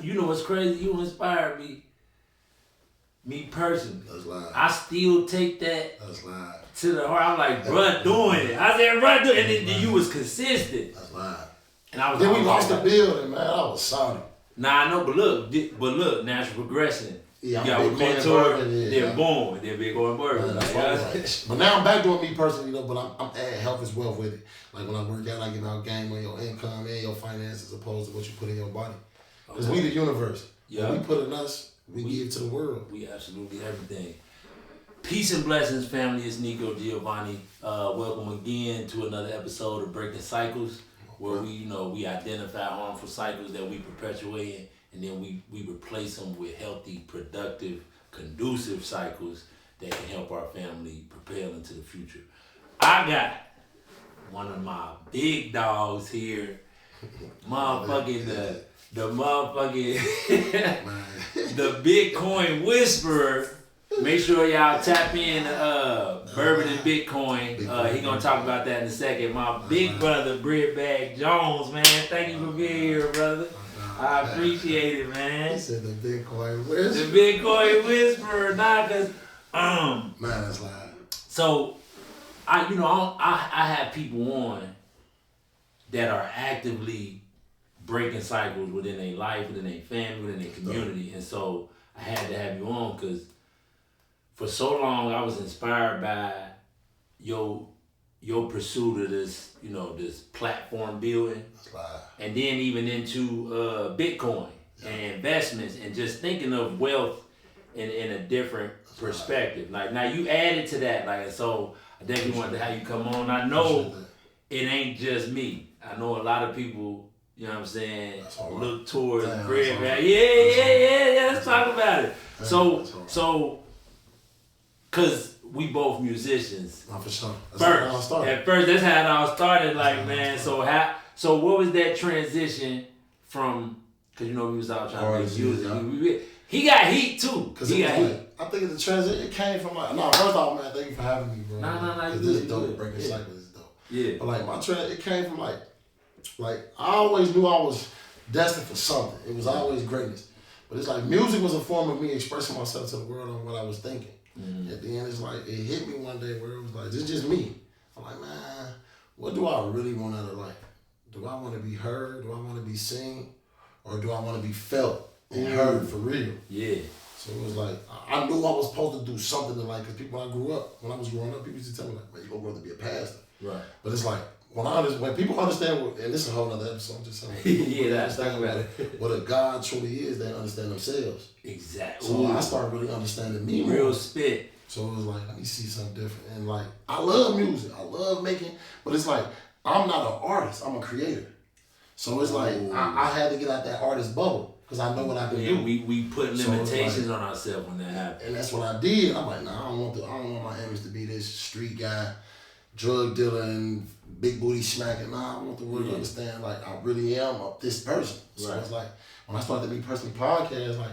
you know what's crazy? You inspired me. Me personally. That's live. I still take that That's live. to the heart. I'm like, bruh, doing it. I said, bruh, doing it. And then you was consistent. That's live. And I was then we lost the building, man. I was sorry. Nah, I know, but look, natural progression. Yeah, you got mentor, then boom, and then Bitcoin Burger. But now I'm back doing me personally, though, but I'm adding health as well with it. Like when I work out, I get out game on your income and your finances opposed to what you put in your body. Because we the universe. Yeah. When we put in us, we give to the world. We absolutely everything. Peace and blessings, family. It's Nico Giovanni. Welcome again to another episode of Breaking Cycles, where we identify harmful cycles that we perpetuate, and then we replace them with healthy, productive, conducive cycles that can help our family propel into the future. I got one of my big dogs here, motherfucking the motherfucking the Bitcoin Whisperer. Make sure y'all tap in Bourbon and Bitcoin. He gonna talk about that in a second. My big brother, Breadbagg Jones, man. Thank you for being here, brother. I appreciate it, man. He said the Bitcoin Whisperer. The Bitcoin Whisperer, nah, cause man, that's loud. So I have people on that are actively breaking cycles within their life, within their family, within their community, and so I had to have you on because for so long I was inspired by your pursuit of this, this platform building, and then even into Bitcoin and investments and just thinking of wealth in a different perspective. Like now you added to that, like so I definitely wanted to have you come on. I know it ain't just me. I know a lot of people, you know what I'm saying, look towards Breadbagg. Yeah, let's talk about it. So cause we both musicians. For sure. At first, that's how it all started. Like, man, so what was that transition from? Cause we was out trying to make music. He got heat too. Cause he got heat. I think the transition it came from first off, man, thank you for having me, bro. Nah, this is dope. Breaking cycles is dope. Yeah. But like it came from like I always knew I was destined for something. It was always greatness. But it's like music was a form of me expressing myself to the world on what I was thinking. Mm-hmm. At the end, it's like, it hit me one day where it was like, this is just me. I'm like, man, what do I really want out of life? Do I want to be heard? Do I want to be seen? Or do I want to be felt and heard for real? Yeah. So it was like, I knew I was supposed to do something in life, because when I was growing up, people used to tell me like, man, you're going to grow up to be a pastor. Right. But it's like, when people understand, and this is a whole other episode, I'm just saying. Yeah, that's talking about it. What a God truly is, they understand themselves. Exactly. So I started really understanding me real more. spit. So it was like, let me see something different. And like, I love music. I love making, but it's like, I'm not an artist. I'm a creator. So it's like, I had to get out that artist bubble because I know what I can do. We put limitations on ourselves when that happened. And that's what I did. I'm like, I don't want my image to be this street guy, drug dealing, big booty smacking. I want the world to understand, like, I really am this person. So it's like, when I started the Me Personally podcast, like,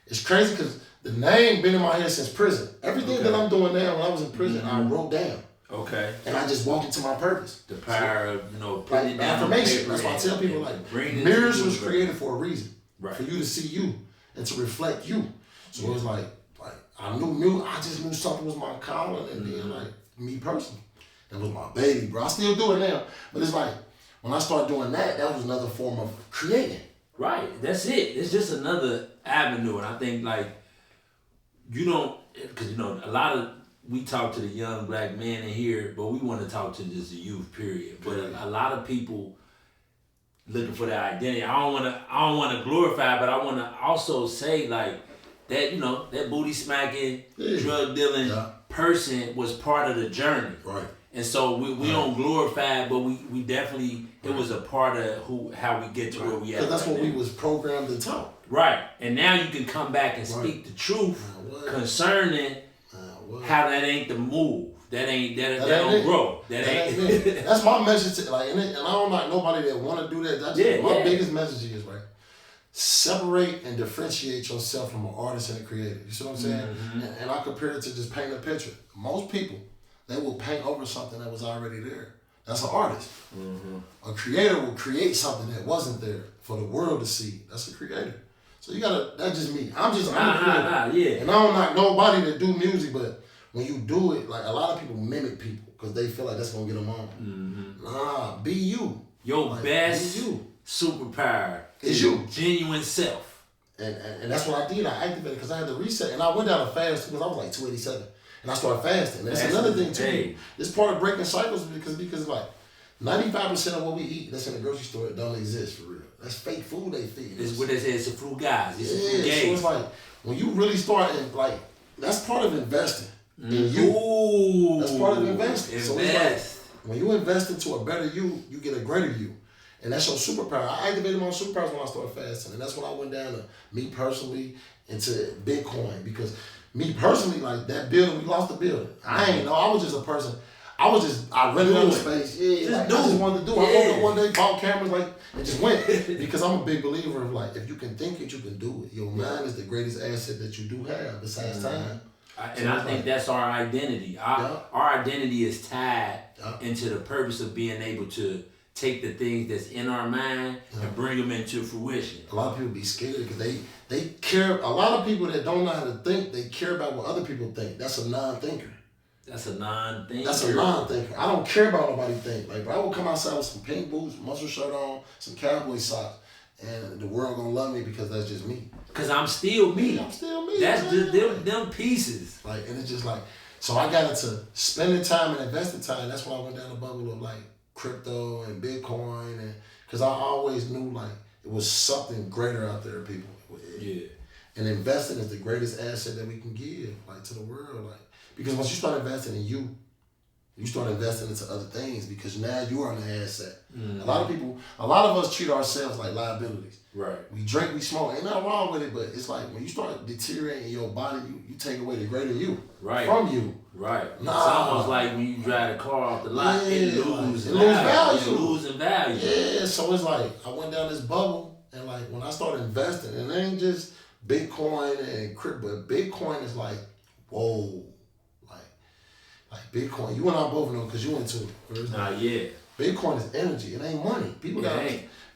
it's crazy because the name been in my head since prison. Everything that I'm doing now, when I was in prison, I wrote down. Okay. And I just walked into my purpose. The power of, putting it down. Affirmation. That's why I tell people, like, mirrors was created for a reason. Right. For you to see you and to reflect you. So it was like I just knew something was my calling, and then like me personally. That was my baby, bro. I still do it now. But it's like, when I started doing that was another form of creating. Right. That's it. It's just another avenue. And I think, like, because, a lot of, we talk to the young black men in here, but we want to talk to just the youth, period. But a lot of people looking for their identity. I don't want to glorify, but I want to also say, like, that, that booty smacking, drug dealing person was part of the journey. Right. And so we don't glorify, but we definitely, it was a part of how we get to where we at. Because that's what we was programmed to talk. Right. And now you can come back and speak the truth concerning how that ain't the move. That don't grow. That ain't it. That's my message to, and I don't like nobody that want to do that. That's my biggest message is, right? Separate and differentiate yourself from an artist and a creator. You see what I'm saying? Mm-hmm. And I compare it to just paint a picture. Most people, they will paint over something that was already there. That's an artist. Mm-hmm. A creator will create something that wasn't there for the world to see. That's a creator. So you gotta, that's just me. I'm a Nah, yeah. And I don't knock nobody that do music, but when you do it, like a lot of people mimic people because they feel like that's gonna get them on. Mm-hmm. Nah, be you. Your like, best be you. superpower is you. Genuine self. And that's what I did. I activated because I had to reset. And I went down a fast because I was like 287. And I started fasting. And that's another thing too. Hey. It's part of breaking cycles because like 95% of what we eat that's in the grocery store don't exist for real. That's fake food they feed. It's what they say. It's a fruit guys. It's a fruit gays. So it's like when you really start and like that's part of investing in you. Ooh, that's part of investing. Invest. So it's like when you invest into a better you, you get a greater you. And that's your superpower. I activated my superpowers when I started fasting. And that's when I went down to me personally into Bitcoin. Because me personally, like that building, we lost the building. I ain't know. I was just a person. I rented out the space. Yeah, I just wanted to do it. I woke up one day, bought cameras, like, and just went. Because I'm a big believer of like, if you can think it, you can do it. Your mind is the greatest asset that you do have besides time. And I think that's our identity. Our identity is tied into the purpose of being able to take the things that's in our mind and bring them into fruition. A lot of people be scared because they care. A lot of people that don't know how to think, they care about what other people think. That's a non-thinker. That's a non-thinker. That's a non-thinker. I don't care about nobody think. Like, bro, I will come outside with some pink boots, muscle shirt on, some cowboy socks, and the world gonna love me because that's just me. Cause I'm still me. I'm still me. That's just them pieces. Like, and it's just like, so I got into spending time and investing time. That's when I went down the bubble of like crypto and Bitcoin, and because I always knew like it was something greater out there, people. Yeah. And investing is the greatest asset that we can give, like, to the world, like, because once you start investing in you, you start investing into other things because now you are an asset. Mm-hmm. A lot of us treat ourselves like liabilities. Right. We drink, we smoke. Ain't nothing wrong with it, but it's like when you start deteriorating your body, you take away the greater you from you. Right. It's almost like when you drive the car off the lot, it loses value. It losing value. Yeah, so it's like I went down this bubble, and like when I started investing, and it ain't just Bitcoin and crypto, but Bitcoin is like, whoa. Like Bitcoin, you and I both know because you into it. Yeah. Bitcoin is energy. It ain't money.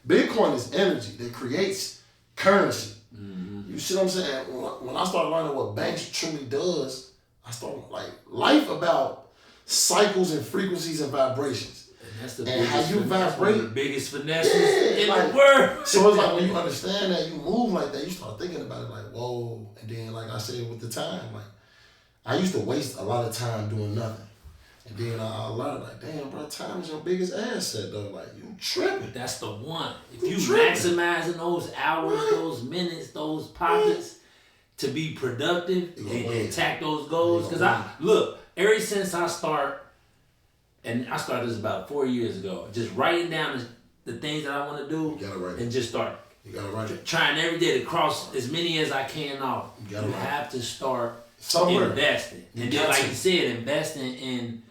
Bitcoin is energy that creates currency. Mm-hmm. You see what I'm saying? When I started learning what banks truly does, I started like life about cycles and frequencies and vibrations. And how you vibrate. The biggest finesses in the world. So it's like when you understand that, you move like that, you start thinking about it like, whoa. And then like I said with the time, like I used to waste a lot of time doing nothing. And then I learned like, damn, bro, time is your biggest asset though. Like, you tripping. That's the one. If you maximizing those hours, those minutes, those pockets to be productive and attack those goals. Because ever since I started this about 4 years ago, just writing down the things that I want to do and just start trying every day to cross as many as I can off. You have to start investing. And then, like you said, investing in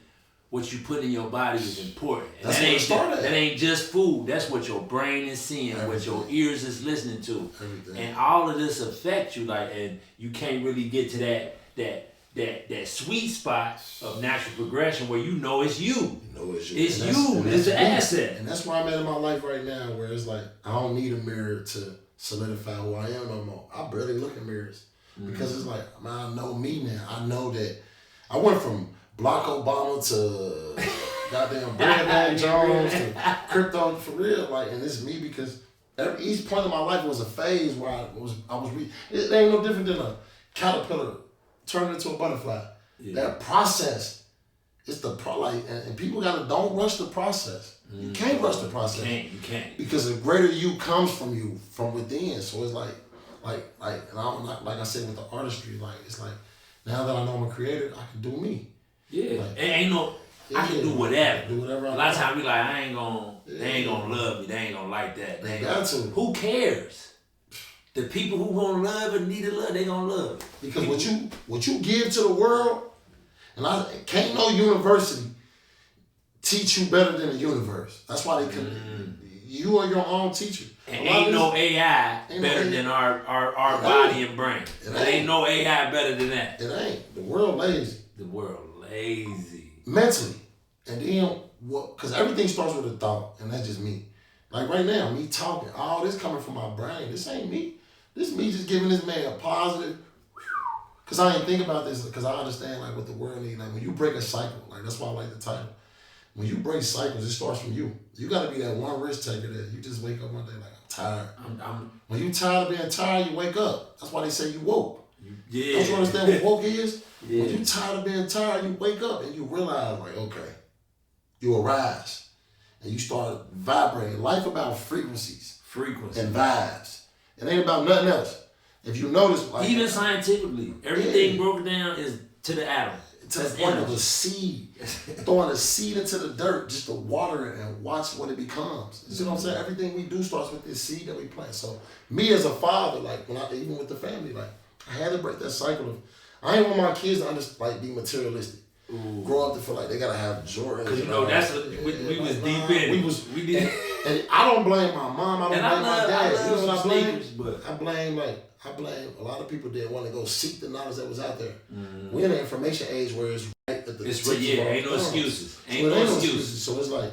what you put in your body is important. And that ain't just food. That's what your brain is seeing, what your ears is listening to. And all of this affects you, like, and you can't really get to that sweet spot of natural progression where you know it's you. It's the asset. And that's where I'm at in my life right now, where it's like I don't need a mirror to solidify who I am no more. I barely look in mirrors. Because it's like, man, I know me now. I know that I went from Barack Obama to goddamn Breadbagg Jones to crypto for real. Like, and it's me because each point of my life was a phase where it ain't no different than a caterpillar turning into a butterfly. Yeah. That process, it's and people don't rush the process. You can't rush the process. You can't. Because the greater you comes from you, from within. So it's like, and I'm not, like I said with the artistry, like it's like now that I know I'm a creator, I can do me. Yeah, like, I can do whatever. Do whatever. A lot of times we like, they ain't gonna love me, they ain't gonna like that. They got to. Who cares? The people who gonna love and need to love, they gonna love. Because what you give to the world, and can't no university teach you better than the universe. That's why they can. You are your own teacher. And ain't no AI better than our body and brain. There ain't no AI better than that. It ain't. The world lazy. Mentally. And then, because everything starts with a thought, and that's just me. Like right now, me talking, all this coming from my brain. This ain't me. This me just giving this man a positive. Cause I didn't think about this. Cause I understand like what the world needs. Like when you break a cycle, like that's why I like the title. When you break cycles, it starts from you. You gotta be that one risk taker that you just wake up one day like I'm tired. When you tired of being tired, you wake up. That's why they say you woke. Yeah. Don't you understand what woke is? Yeah. When you tired of being tired, you wake up and you realize like, okay, you arise and you start vibrating. Life about frequencies and vibes. It ain't about nothing else. If you notice, like even scientifically, everything broken down is to the atom. To the point of a seed. Throwing a seed into the dirt just to water it and watch what it becomes. You see what I'm saying? Everything we do starts with this seed that we plant. So me as a father, like when even with the family, like I had to break that cycle of I ain't want my kids to be materialistic. Ooh. Grow up to feel like they gotta have Jordan. Cause you know that's what we was deep in. We did. And I don't blame my mom. I don't blame my dad. You know what I blame? But I blame a lot of people that want to go seek the knowledge that was out there. We're in an information age where it's right at the ain't no excuses. Ain't no excuses. So it's like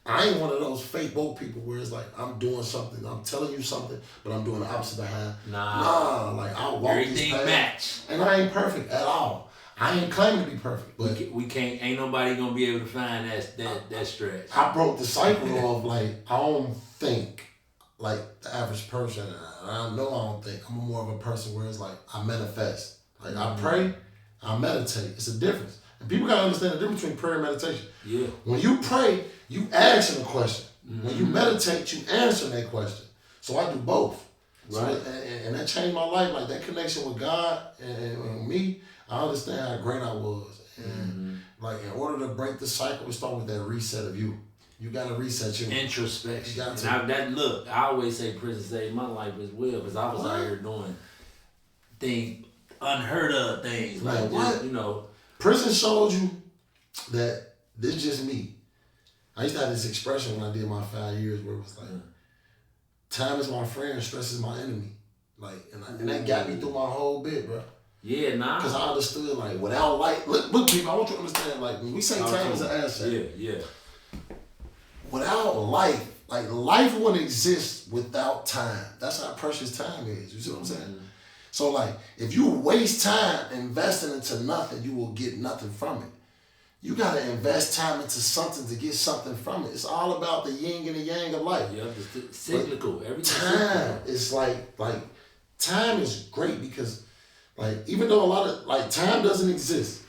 I ain't one of those fake woke people where it's like I'm doing something, I'm telling you something, but I'm doing the opposite behind. Nah, like I walk everything this path, match. and I ain't perfect at all. I ain't claiming to be perfect, but we can't. Ain't nobody gonna be able to find that stretch. I broke the cycle of like I don't think like the average person. I know I don't think I'm more of a person where it's like I manifest. Like I pray, I meditate. It's a difference, and people gotta understand the difference between prayer and meditation. Yeah. When you pray, you asking a question. When you meditate, you answering that question. So I do both. Right. So, and that changed my life. Like that connection with God and me. I understand how great I was. And like in order to break the cycle, we start with that reset of you. You gotta reset you. Introspection. You got to. I always say prison saved my life as well, because I was out here doing things, unheard of things. Like what? Just, you know. Prison showed you that this is just me. I used to have this expression when I did my 5 years where it was like, time is my friend, stress is my enemy. Like, and that got me through my whole bit, bro. Yeah, nah. Because I understood, like, without light, look, people, I want you to understand, like, when we say time is an asset. Yeah. Without life, like, life wouldn't exist without time. That's how precious time is. You see what I'm saying? So, like, if you waste time investing into nothing, you will get nothing from it. You got to invest time into something to get something from it. It's all about the yin and the yang of life. Yeah, it's cyclical. Everything's time is like, time is great because, like, even though a lot of, like, time doesn't exist,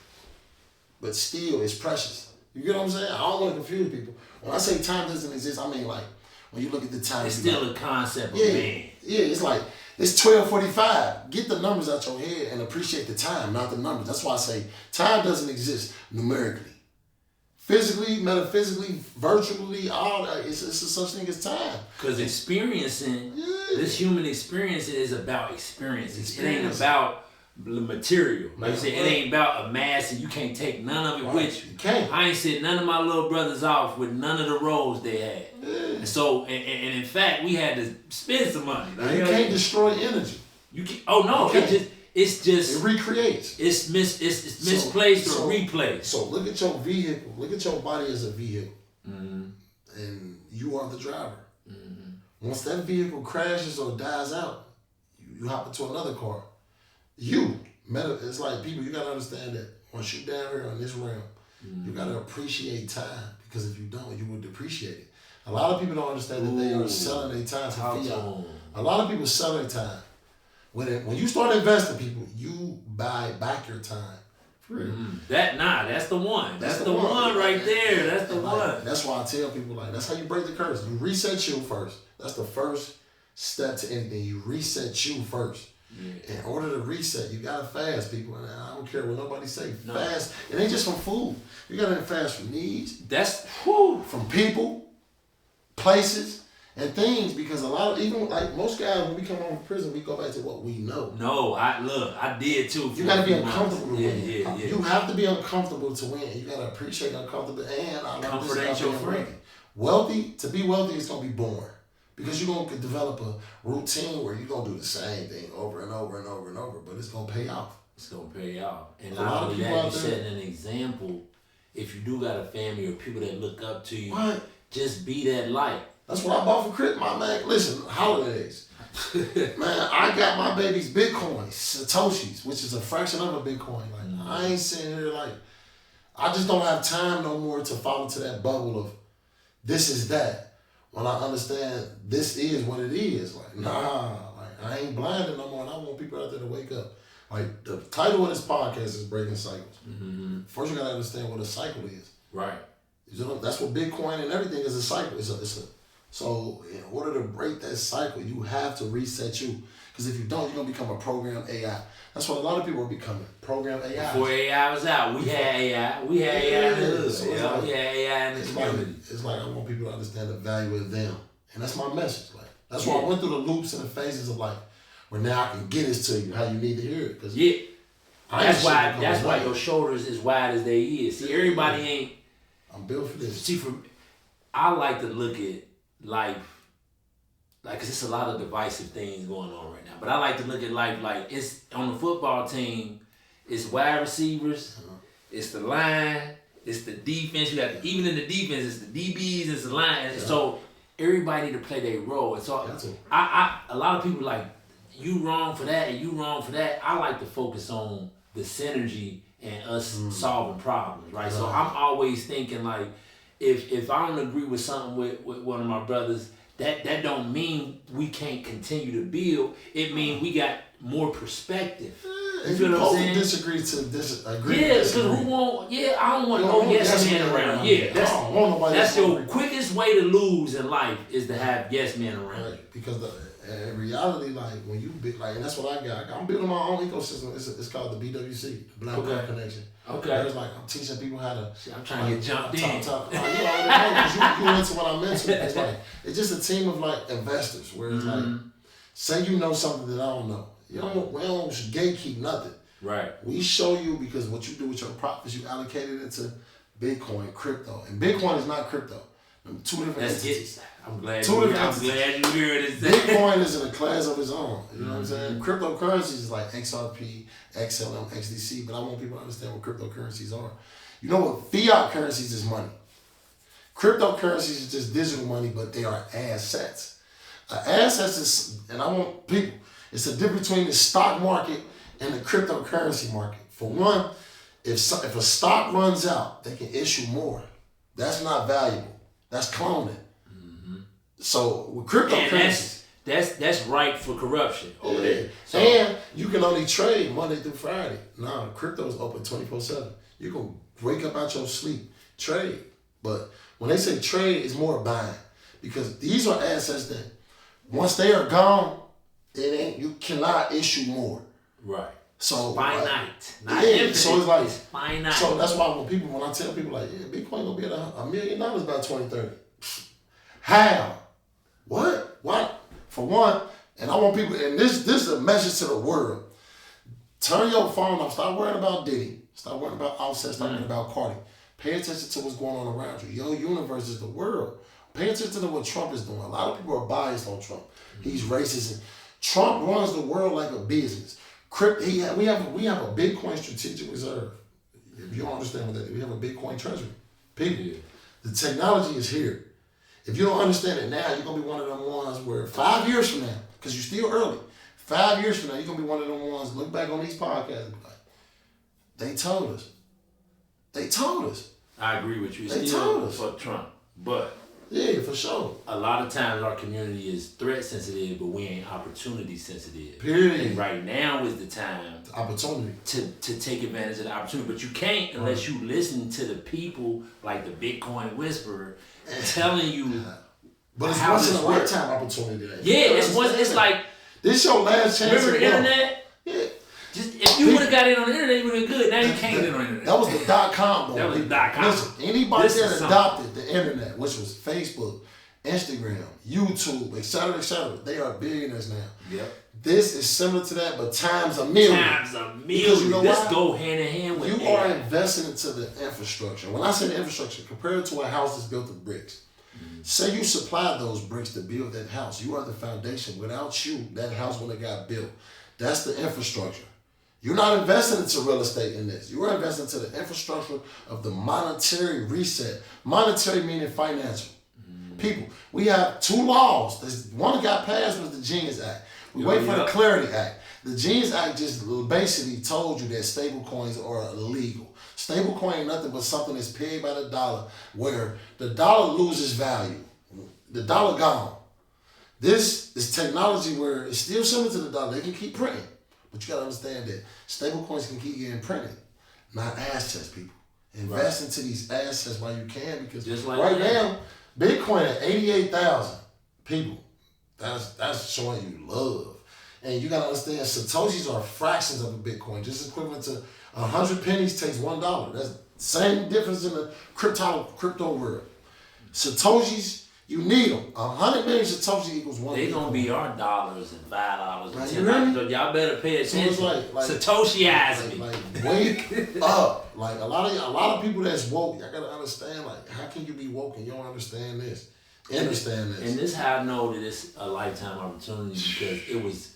but still it's precious. You get what I'm saying? I don't want to confuse people. When I say time doesn't exist, I mean, like, when you look at the time. It's still a concept of man. Yeah, it's like, it's 12:45. Get the numbers out your head and appreciate the time, not the numbers. That's why I say time doesn't exist numerically. Physically, metaphysically, virtually, all that, it's a such thing as time. Because experiencing, this human experience is about experiences. It ain't about the material. Like I said, it ain't about a mass and you can't take none of it with you. You can't. I ain't sent none of my little brothers off with none of the roles they had. And so, and in fact, we had to spend some money. Like, you can't destroy energy. You can. Oh no! It's just. It recreates. It's misplaced or replaced. So look at your vehicle. Look at your body as a vehicle, and you are the driver. Once that vehicle crashes or dies out, you hop into another car. It's like people. You gotta understand that once you're down here on this realm, you gotta appreciate time, because if you don't, you will depreciate it. A lot of people don't understand that they are selling their time for fiat. A lot of people sell their time. When you start investing, people, you buy back your time. That's the one. That's the one right there. That's the one. That's why I tell people, like, that's how you break the curse. You reset you first. That's the first step to anything. You reset you first. Yeah. In order to reset, you gotta fast, people. And I don't care what nobody say. No. Fast. It ain't just from food. You gotta fast from needs. That's from people, places, and things, because a lot of, even like most guys, when we come home from prison, we go back to what we know. No, I did too. You gotta be uncomfortable to win. Yeah. You have to be uncomfortable to win. You gotta appreciate uncomfortable, and comfort ain't your friend. To be wealthy is gonna be boring, because you're gonna develop a routine where you're gonna do the same thing over and over and over and over, but it's gonna pay off. It's gonna pay off. And not only that, you're setting an example. If you do got a family or people that look up to you, just be that light. That's what I bought for Christmas, my man. Listen, holidays. Man, I got my baby's Bitcoin, Satoshis, which is a fraction of a Bitcoin. Like, I ain't sitting here like, I just don't have time no more to fall into that bubble of this is that. When I understand this is what it is. Like, nah, like I ain't blinded no more, and I want people out there to wake up. Like, the title of this podcast is Breaking Cycles. Mm-hmm. First, you gotta understand what a cycle is. Right. You know, that's what Bitcoin and everything is, a cycle. So in order to break that cycle, you have to reset you. Because if you don't, you're gonna become a program AI. That's what a lot of people are becoming. Program AI. Before AI was out, we had AI. We had AI in the hood. So we had AI in the community. It's like I want people to understand the value of them. And that's my message. Like, that's why I went through the loops and the phases of like, where now I can get this to you how you need to hear it. Cause that's why your shoulders as wide as they is. See, everybody ain't. I'm built for this. See, I like to look at life, like, cause it's a lot of divisive things going on right now. But I like to look at life like it's on the football team. It's wide receivers, it's the line, it's the defense. You got even in the defense, it's the DBs, it's the line. And so everybody need to play their role. And so a lot of people like you wrong for that and you wrong for that. I like to focus on the synergy and us solving problems, right? So I'm always thinking like, if I don't agree with something with one of my brothers, that don't mean we can't continue to build. It means we got more perspective. You feel what I'm saying? Disagree to disagree. Yeah, because who won't? Yeah, I don't want no yes men around. Yeah, that's your quickest way to lose in life is to have yes men around. Right, because in reality, like when you like, and that's what I got. I'm building my own ecosystem. It's called the BWC, Black Black Connection. Okay. It's like I'm teaching people how to. I'm trying to get jumped in. You already know, 'cause you into what I mentioned. It's like it's just a team of like investors where it's like, say you know something that I don't know. We don't gatekeep nothing. Right. We show you because what you do with your profits, you allocate it into Bitcoin, crypto, and Bitcoin is not crypto. Two different entities. I'm glad you heard it. Bitcoin is in a class of its own. You know what I'm saying? Cryptocurrencies is like XRP, XLM, XDC, but I want people to understand what cryptocurrencies are. You know what? Fiat currencies is money. Cryptocurrencies is just digital money, but they are assets. Assets is, and I want people, it's the difference between the stock market and the cryptocurrency market. For one, if a stock runs out, they can issue more. That's not valuable. That's cloning. So with cryptocurrency, that's ripe for corruption over there. So, and you can only trade Monday through Friday. Nah, crypto is open 24/7. You can wake up out your sleep, trade. But when they say trade, it's more buying because these are assets that once they are gone, you cannot issue more. Right. So finite, not infinite. So it's like finite. So that's why when I tell people like, Bitcoin gonna be at $1 million by 2030. How? What? For one, and I want people, and this is a message to the world. Turn your phone off. Stop worrying about Diddy. Stop worrying about Offset. Stop worrying about Cardi. Pay attention to what's going on around you. Your universe is the world. Pay attention to what Trump is doing. A lot of people are biased on Trump. He's racist. Trump runs the world like a business. We have a Bitcoin strategic reserve. If you don't understand what that is, we have a Bitcoin treasury. People, the technology is here. If you don't understand it now, you're gonna be one of them ones where 5 years from now, because you're still early, 5 years from now, you're gonna be one of them ones. Look back on these podcasts and be like, they told us. They told us. I agree with you. They told us. For Trump, but yeah, for sure. A lot of times our community is threat sensitive, but we ain't opportunity sensitive. Period. And right now is the time opportunity to take advantage of the opportunity, but you can't unless you listen to the people like the Bitcoin whisperer telling you. But it's once in a lifetime opportunity. Yeah, it's like this your last chance. Remember the internet? Yeah. Just if you would have got in on the internet, you would have been good. Now you can't get on the internet. That was the .com. That was the .com. Listen, anybody that adopted the internet, which was Facebook, Instagram, YouTube, etc., they are billionaires now. Yep. This is similar to that, but times a million. Because you know this go hand in hand with you are investing into the infrastructure. When I say the infrastructure, compare it to a house that's built of bricks. Say you supply those bricks to build that house. You are the foundation. Without you, that house wouldn't have got built. That's the infrastructure. You're not investing into real estate in this. You are investing into the infrastructure of the monetary reset. Monetary meaning financial. People, we have 2 laws. One that got passed was the Genius Act. We wait for the Clarity Act. The Genius Act just basically told you that stable coins are illegal. Stable coin ain't nothing but something that's paid by the dollar, where the dollar loses value. The dollar gone. This is technology where it's still similar to the dollar. They can keep printing. But you gotta understand that stable coins can keep getting printed, not assets, people. Invest into these assets while you can, because now, Bitcoin at 88,000 people. That's showing you love. And you gotta understand, Satoshis are fractions of a Bitcoin, just equivalent to 100 pennies takes $1. That's the same difference in the crypto world. Satoshis, you need them. 100 million Satoshi equals $1. They gonna be our dollars and $5 and Like, $10. So y'all better pay attention. So it's Satoshi-ize me. Like wake up. Like a lot of people that's woke, y'all gotta understand. Like, how can you be woke and you don't understand this? Understand this. And this is how I know that it's a lifetime opportunity, because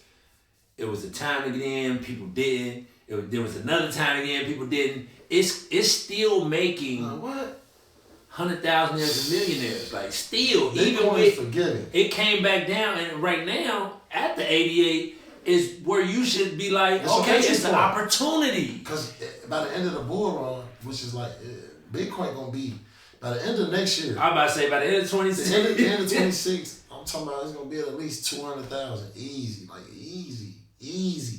it was a time to get in, people didn't. There was another time to get in, people didn't. It's still making what? 100,000 and millionaires, like still, Bitcoin even with forgetting. It came back down, and right now at the 88 is where you should be like, it's an opportunity. Because by the end of the bull run, which is like Bitcoin gonna be by the end of next year. I'm about to say by the end of 26. The end of 26, I'm talking about it's gonna be at least 200,000, easy,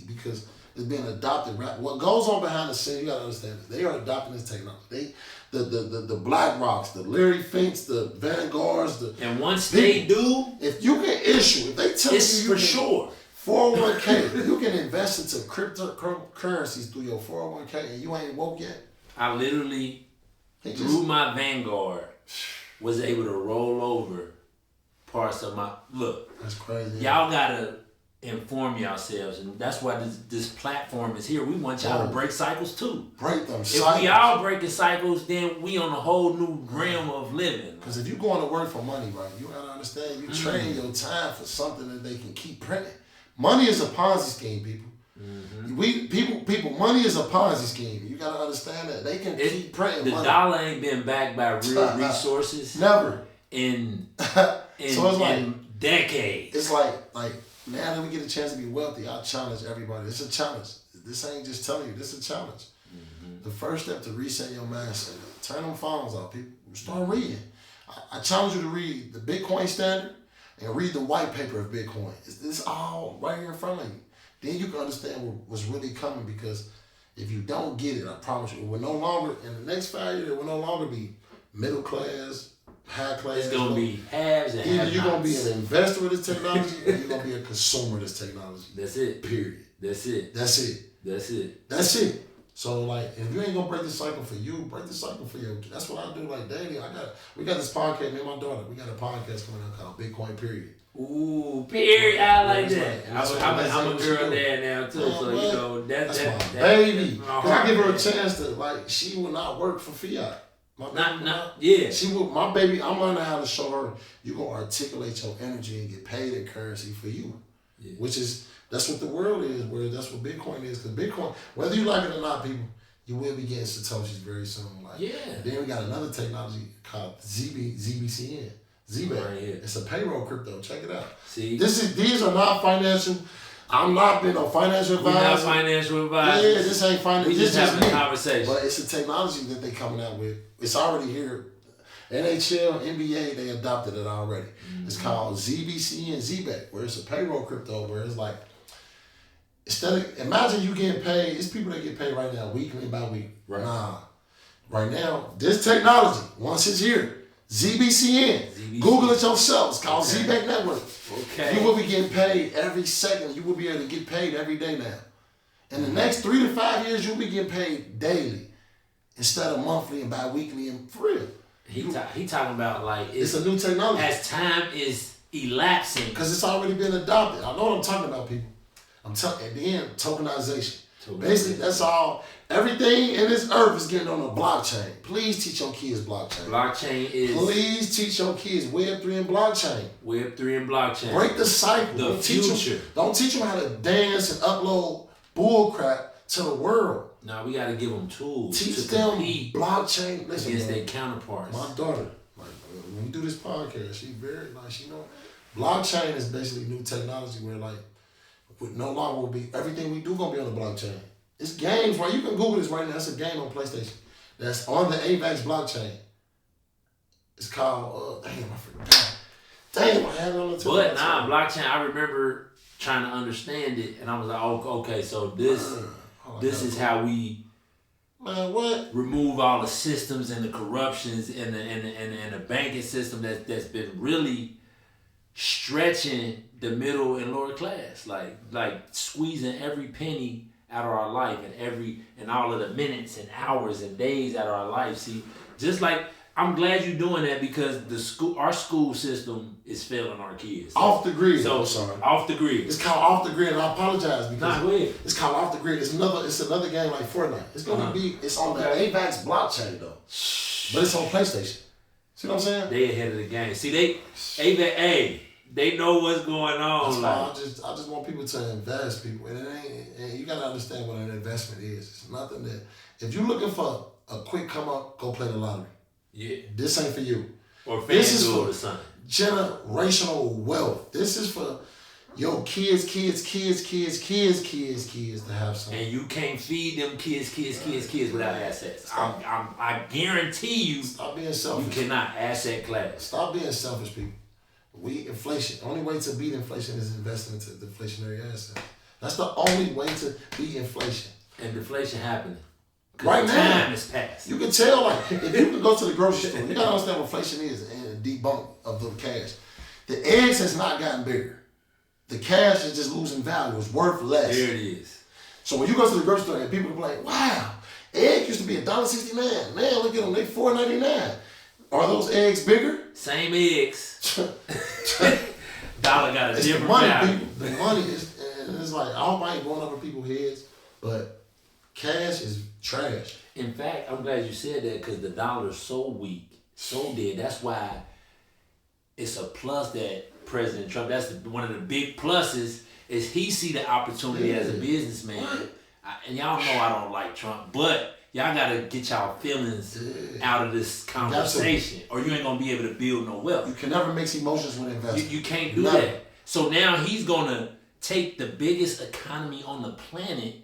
because it's being adopted. What goes on behind the scenes, you gotta understand this. They are adopting this technology. The Black Rocks, the Larry Finks, the Vanguards, and once they do, if you can issue, if they tell you for sure 401k, you can invest into cryptocurrencies through your 401k, and you ain't woke yet. I literally through my Vanguard was able to roll over parts of my look. That's crazy. Y'all gotta inform yourselves, and that's why this platform is here. We want y'all to break cycles too. Break them cycles. If we all breaking cycles, then we on a whole new realm of living. Because if you going to work for money, right, you gotta understand you train your time for something that they can keep printing. Money is a Ponzi scheme, people. People, money is a Ponzi scheme. You gotta understand that they can keep printing money. The dollar ain't been backed by real resources. Never. In so it's like decades. It's like now that we get a chance to be wealthy, I challenge everybody. It's a challenge. This ain't just telling you. This is a challenge. The first step to reset your mindset. Turn them phones off, people. Start reading. I challenge you to read the Bitcoin Standard and read the white paper of Bitcoin. It's all right here in front of you. Then you can understand what's really coming, because if you don't get it, I promise you, it will no longer, in the next 5 years, it will no longer be middle class, high class. It's going to be haves and either have-nots. you're going to be an investor with this technology or you're going to be a consumer of this technology. That's it. Period. That's it. That's it. That's it. That's it. So like, if you ain't gonna break the cycle for you, break the cycle for your. That's what I do. Like daily, we got this podcast. Me and my daughter, we got a podcast coming out called Bitcoin Period. Ooh, period. I like that. Right. I'm a girl dad now too, so you know that's my baby. Cause I give her a chance to she will not work for fiat. She will. My baby, I'm learning how to show her you gonna articulate your energy and get paid in currency for you, which is. That's what the world is, where that's what Bitcoin is. Because Bitcoin, whether you like it or not, people, you will be getting Satoshis very soon. Then we got another technology called ZBCN. ZBAC. Right here. It's a payroll crypto. Check it out. See? These are not financial. I'm not being a financial advisor. We're not financial advisors. Yeah, this ain't financial. We just having a conversation. But it's a technology that they coming out with. It's already here. NHL, NBA, they adopted it already. It's called ZBCN, ZBAC, where it's a payroll crypto, where it's like, imagine you getting paid. It's people that get paid right now, weekly and bi-weekly. Right. Nah. Right now, this technology, once it's here, ZBCN. Google it yourself. It's called ZBAC Network. Okay. You will be getting paid every second. You will be able to get paid every day now. In the next 3 to 5 years, you'll be getting paid daily instead of monthly and bi-weekly, and for real. He talking about like it's a new technology. As time is elapsing. Because it's already been adopted. I know what I'm talking about, people. At the end, tokenization. Basically, that's all. Everything in this earth is getting on the blockchain. Please teach your kids blockchain. Please teach your kids Web3 and blockchain. Web3 and blockchain. Break the cycle. The future. Don't teach them how to dance and upload bull crap to the world. Now we got to give them tools. Teach them blockchain. Listen, against their counterparts. My daughter, Like when we do this podcast, she very like she know. Blockchain is basically new technology where like no longer will be everything we do gonna be on the blockchain. It's games, right? You can Google this right now. It's a game on PlayStation that's on the AVAX blockchain. It's called damn, I forgot. Damn, I had it on the tip. But nah, blockchain. I remember trying to understand it, and I was like, oh, okay, so this is how we. Man, what? Remove all the systems and the corruptions and the banking system that's been really stretching the middle and lower class, like squeezing every penny out of our life and all of the minutes and hours and days out of our life. See, just like I'm glad you're doing that because our school system is failing our kids. Off the grid. So sorry. Off the grid. It's called Off the Grid, and I apologize because go ahead. It's called Off the Grid. It's another game like Fortnite. It's gonna be. It's on the AVAX blockchain though, but it's on PlayStation. See what I'm saying? They ahead of the game. See they know what's going on. That's why I just want people to invest, people, and and you gotta understand what an investment is. It's nothing that if you're looking for a quick come up, go play the lottery. Yeah. This ain't for you. Or this is for something. Generational wealth. This is for your kids to have something. And you can't feed them kids without assets. I guarantee you. Stop being selfish. You cannot asset class. Stop being selfish, people. Inflation. The only way to beat inflation is investing into deflationary assets. That's the only way to beat inflation. And deflation happening. Right now, time is passed. You can tell, like, if you can go to the grocery store, you gotta understand what inflation is and the debunk of the cash. The eggs has not gotten bigger. The cash is just losing value. It's worth less. There it is. So when you go to the grocery store and people be like, wow, egg used to be $1.69. Man, look at them, they $4.99. Are those eggs bigger? Same eggs. Dollar got a different money, value. people. The money is, and it's like, I hope I ain't going over people's heads, but cash is trash. In fact, I'm glad you said that because the dollar is so weak, so dead. That's why it's a plus that President Trump, that's one of the big pluses, is he see the opportunity as a businessman. And y'all know I don't like Trump, but y'all got to get y'all feelings out of this conversation or you ain't going to be able to build no wealth. You can never mix emotions with investment. You can't do that. So now he's going to take the biggest economy on the planet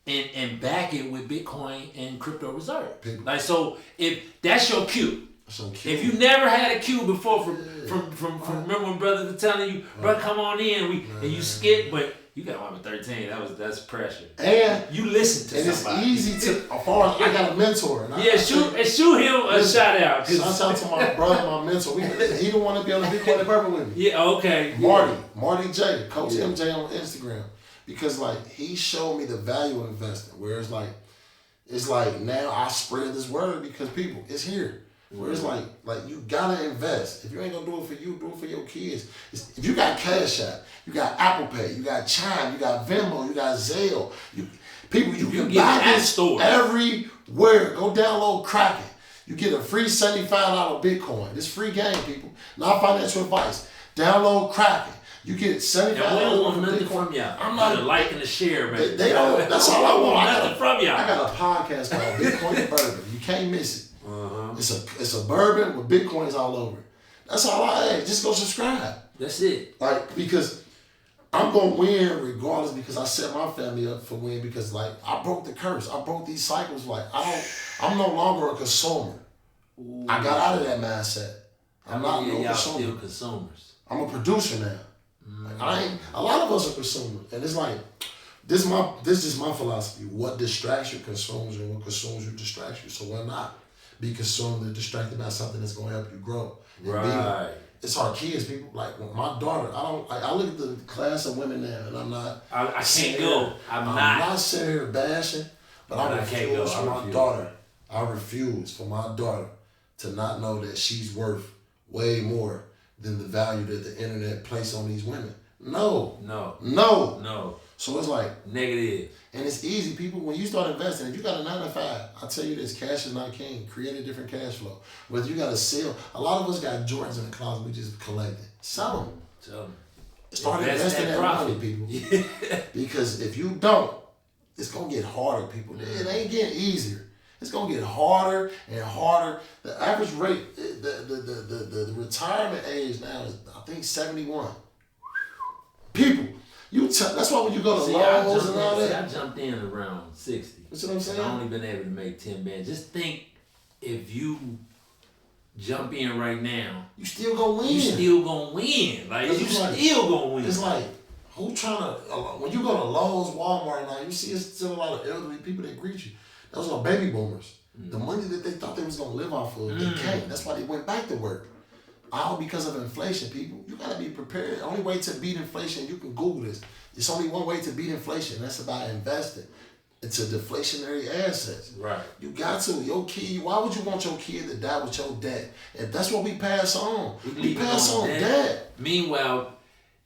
and back it with Bitcoin and crypto reserve. Like, so if that's your cue. If you never had a cue before from remember when brothers were telling you, bro, come on in, and you skip, but you got one with 13. That's pressure. And you listen to somebody. And it's easy to. As far as I got a mentor. Shoot him a shout out. Shout out to my brother, my mentor. He don't want to be on the Bitcoin and Bourbon with me. Yeah, okay. Marty J, Coach MJ on Instagram, because like he showed me the value of investing. Where it's like now I spread this word because people, it's here. Where it's like you gotta invest. If you ain't gonna do it for you, do it for your kids. If you got Cash App, you got Apple Pay, you got Chime, you got Venmo, you got Zelle. You can buy this everywhere. Go download Kraken. You get a free $75 Bitcoin. This free game, people. Not financial advice. Download Kraken. You get $75. And we don't want nothing from y'all. I'm not a like and a share, man. They don't. That's all I want. Nothing from y'all. I got a podcast called Bitcoin and Bourbon. You can't miss it. It's a bourbon with Bitcoins all over it. That's all I ask. Just go subscribe. That's it. Like, because I'm gonna win regardless, because I set my family up for win, because like I broke the curse. I broke these cycles. Like I'm no longer a consumer. Ooh. I got out of that mindset. I'm not no consumer. Still consumers. I'm a producer now. Like, a lot of us are consumers. And it's like this is my philosophy. What distracts you consumes you, and what consumes you distracts you. So why not be consumed and distracted by something that's gonna help you grow? Right. It's our kids, people. Like my daughter, I look at the class of women now, and I'm not. I can't go. I'm not sitting here bashing, but I refuse for my daughter. I refuse for my daughter to not know that she's worth way more than the value that the internet places on these women. No. So it's like negative. And it's easy, people. When you start investing, if you got a 9 to 5, I tell you this: cash is not king. Create a different cash flow. Whether you got to sell, a lot of us got Jordans in the closet. We just collected. Sell them. Start investing that money, people. Because if you don't, it's gonna get harder, people. It ain't getting easier. It's gonna get harder and harder. The average rate, the retirement age now is I think 71. People, that's why when you go to Lowe's and all that. I jumped in around 60. You see what I'm saying? I've only been able to make 10 bands. Just think, if you jump in right now, you still gonna win. You still gonna win. Like, you still gonna win. It's like, who trying to, when you go to Lowe's, Walmart now, you see it's still a lot of elderly people that greet you. Those are baby boomers. The money that they thought they was gonna live off of, they can't. That's why they went back to work. All because of inflation, people. You gotta be prepared. The only way to beat inflation, you can Google this. It's only one way to beat inflation. And that's about investing into deflationary assets. Right. You got to. Your kid, why would you want your kid to die with your debt? If that's what we pass on. We pass on debt. Meanwhile,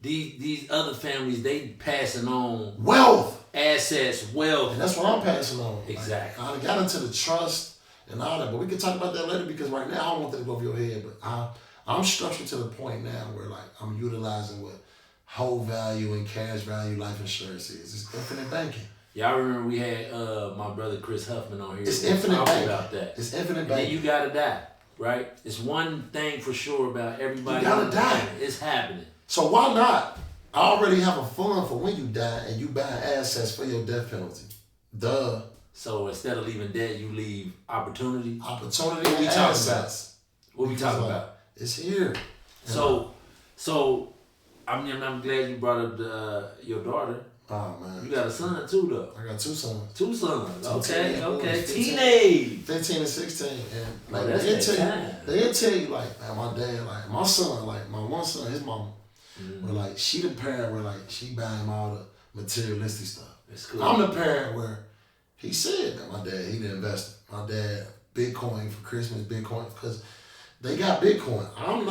these other families, they passing on wealth. Assets, wealth. And that's what I'm passing on. Exactly. I got into the trust and all that, but we can talk about that later because right now I don't want that to go over your head, but I'm structured to the point now where like I'm utilizing what whole value and cash value life insurance is. It's infinite banking. Y'all remember we had my brother Chris Huffman on here. It's infinite banking. About that. It's infinite And banking. then you gotta die, right? It's one thing for sure about everybody. You gotta die. It's happening. So why not? I already have a fund for when you die and you buy assets for your death penalty. Duh. So instead of leaving debt, you leave opportunity. Opportunity What we and talking assets. About? What we talking about? It's here. So I'm glad you brought up your daughter. Oh man. You got a son too though. I got 2 sons. 2 sons. Okay. 15, Teenage. 15 and 16. And like that's they'll tell you like, man, my dad, like my son, like my one son, his mama, where like she the parent where like she buying him all the materialistic stuff. That's cool. I'm the parent where he said that my dad, he the investor. My dad, Bitcoin for Christmas, Bitcoin, because they got Bitcoin. I don't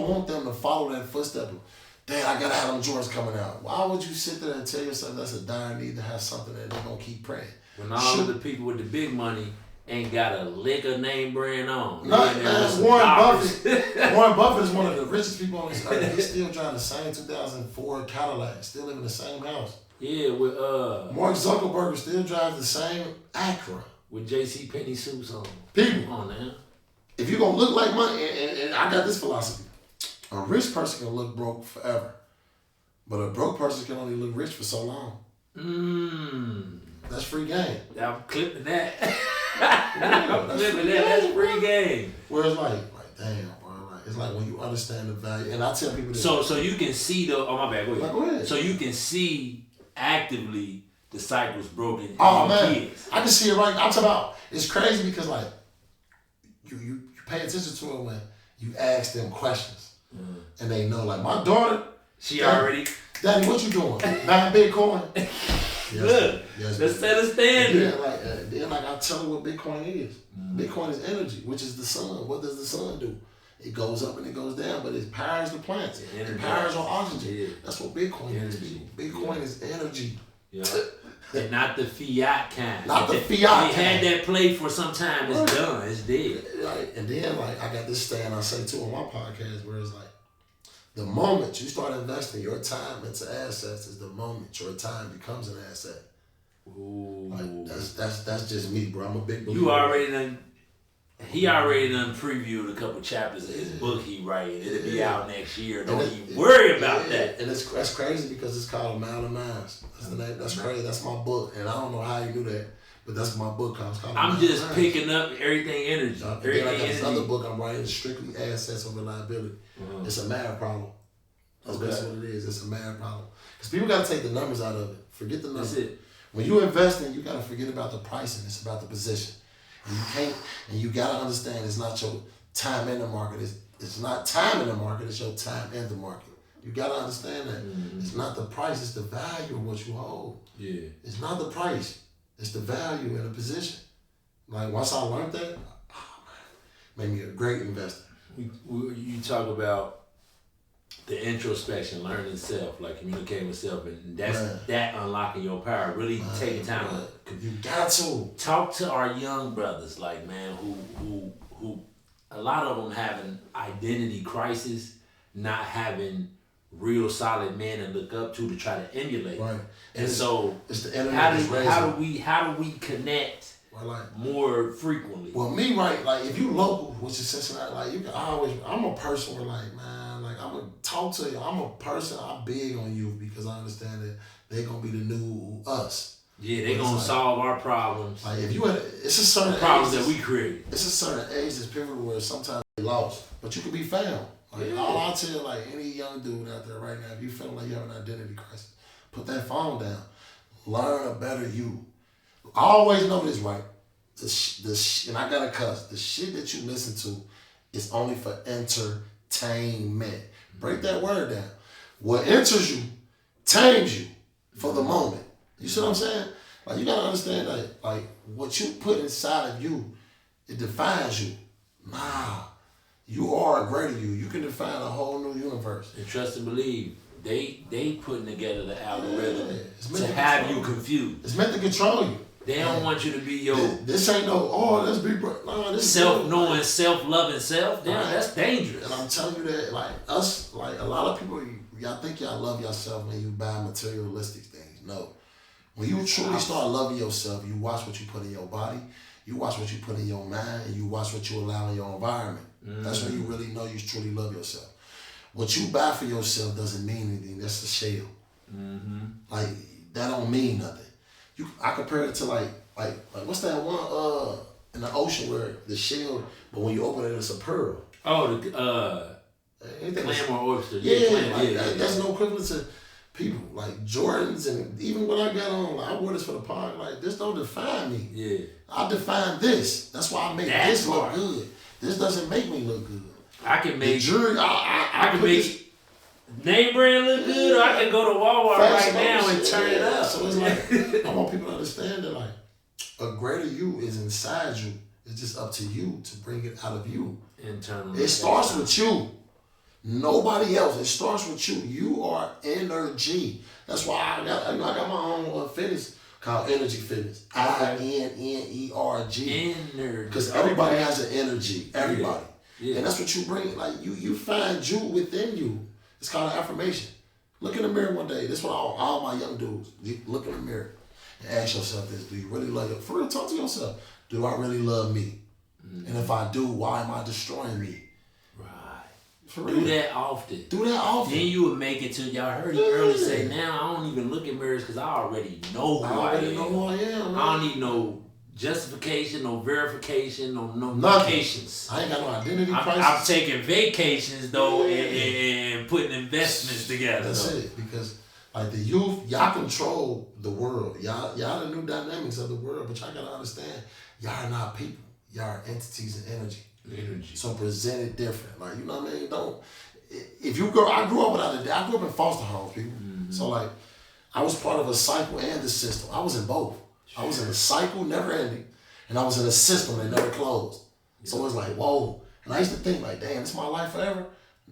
want them to follow that footstep of, Dad, I gotta have them Jordans coming out. Why would you sit there and tell yourself that's a dire need to have something that they're gonna keep praying? When all of the people with the big money ain't got a lick of name brand on. Man, Warren Buffett. Warren Buffett is one of the richest people on this earth. He's still driving the same 2004 Cadillac, still living in the same house. Yeah, with Mark Zuckerberg still drives the same Acura. With JC Penney suits on. People. Come on now. If you're gonna look like money, and I got this philosophy. A rich person can look broke forever, but a broke person can only look rich for so long. That's free game. I'm clipping that. I'm clipping that. That's free game. Where it's like damn, bro. Like it's like when you understand the value, and I tell people this. So you can see the. Oh my bad. Go ahead. Go ahead. So you can see actively the cycle's broken. In oh man, kids. I can see it right. I'm talking about. It's crazy because like you pay attention to it when you ask them questions. And they know, like my daughter, Daddy, what you doing? Buying Bitcoin? Good. Yes, let's set a standard. Then I tell her what Bitcoin is. Bitcoin is energy, which is the sun. What does the sun do? It goes up and it goes down, but it powers the plants. It powers on oxygen. Yeah. That's what Bitcoin is. Bitcoin is energy. Yeah. And not the fiat kind. Not the fiat kind. They had that play for some time. It's done. It's dead. Right. And then I got this stand I say too on my podcast where it's like, the moment you start investing your time into assets is the moment your time becomes an asset. Ooh. Like that's just me, bro. I'm a big believer. He already done previewed a couple chapters of his book he writing. It'll be out next year. Don't even worry about that. And that's crazy because it's called A Mile of Minds. That's the name. That's crazy. That's my book. And I don't know how you knew that, but that's my book. I'm just picking up everything energy. I got this other book I'm writing, Strictly Assets over Liability. It's a math problem. That's basically what it is. It's a math problem. Because people got to take the numbers out of it. Forget the numbers. That's it. When you investing, you got to forget about the pricing. It's about the position. You can't, and you got to understand it's not your time in the market. It's not time in the market. It's your time in the market. You got to understand that. It's not the price. It's the value of what you hold. Yeah. It's not the price. It's the value in the position. Like once I learned that, made me a great investor. You talk about the introspection, learning self, like communicating with self, and that's that unlocking your power. Really taking time to. You got to talk to our young brothers, like man, who a lot of them having identity crisis, not having real solid men to look up to try to emulate. Right. And so it's the how do we connect or like more frequently. Well, me, right, like if you local, which is Cincinnati, like you can always. I'm a person where like, man, like I'm gonna talk to you. I'm a person. I'm big on you because I understand that they're gonna be the new us. Yeah, they're gonna solve our problems. Like if you had, it's a certain problems that we create. It's a certain age that's pivotal where sometimes they lost, but you can be found. Like all I tell like any young dude out there right now, if you feel like you have an identity crisis, put that phone down. Learn a better you. I always know this, right? And I gotta cuss. The shit that you listen to is only for entertainment. Break that word down. What enters you tames you for the moment. You see what I'm saying? Like you gotta understand that like what you put inside of you, it defines you. Nah. You are a greater you. You can define a whole new universe. And trust and believe. They putting together the algorithm to have you confused. It's meant to control you. They don't want you to be your. This ain't no. Let's be. Nah, this self-knowing, self-loving self. Damn, that's dangerous. And I'm telling you that, like us, like a lot of people, y'all think y'all love yourself when you buy materialistic things. No, when you truly start loving yourself, you watch what you put in your body, you watch what you put in your mind, and you watch what you allow in your environment. That's when you really know you truly love yourself. What you buy for yourself doesn't mean anything. That's the shell. Like that don't mean nothing. I compare it to like what's that one in the ocean where the shell, but when you open it, it's a pearl. Oh, the clam or oyster. That's no equivalent to people like Jordans, and even when I got on, like, I wore this for the park. Like this don't define me. Yeah, I define this. That's why I make this look good. This doesn't make me look good. I can make jewelry. I can make name brand look good, or I can go to Walmart right now and turn it up. So it's like I want people to understand that like a greater you is inside you. It's just up to you to bring it out of you. Internally. It starts with you. Nobody else. It starts with you. You are energy. That's why I got my own fitness called Energy Fitness. INNERG. Energy. Because everybody has an energy. Everybody. Yeah. And that's what you bring. Like you find you within you. It's called an affirmation. Look in the mirror one day. This is what all my young dudes look in the mirror and ask yourself this: do you really love yourself? For real, talk to yourself. Do I really love me? And if I do, why am I destroying me? Right. For real. Do that often. Then you would make it to, y'all heard him earlier say, now I don't even look in mirrors because I already know who I am. Know who I am. Man. I don't need no justification, no verification, no vacations. I ain't got no identity crisis. I'm taking vacations though and putting investments together. That's it. Because like the youth, y'all control the world. Y'all the new dynamics of the world, but y'all gotta understand, y'all are not people. Y'all are entities and energy. So present it different. Like, you know what I mean? I grew up in foster homes, people. So like I was part of a cycle and the system. I was in both. I was in a cycle, never ending, and I was in a system that never closed. So it's like, whoa. And I used to think like, damn, it's my life forever.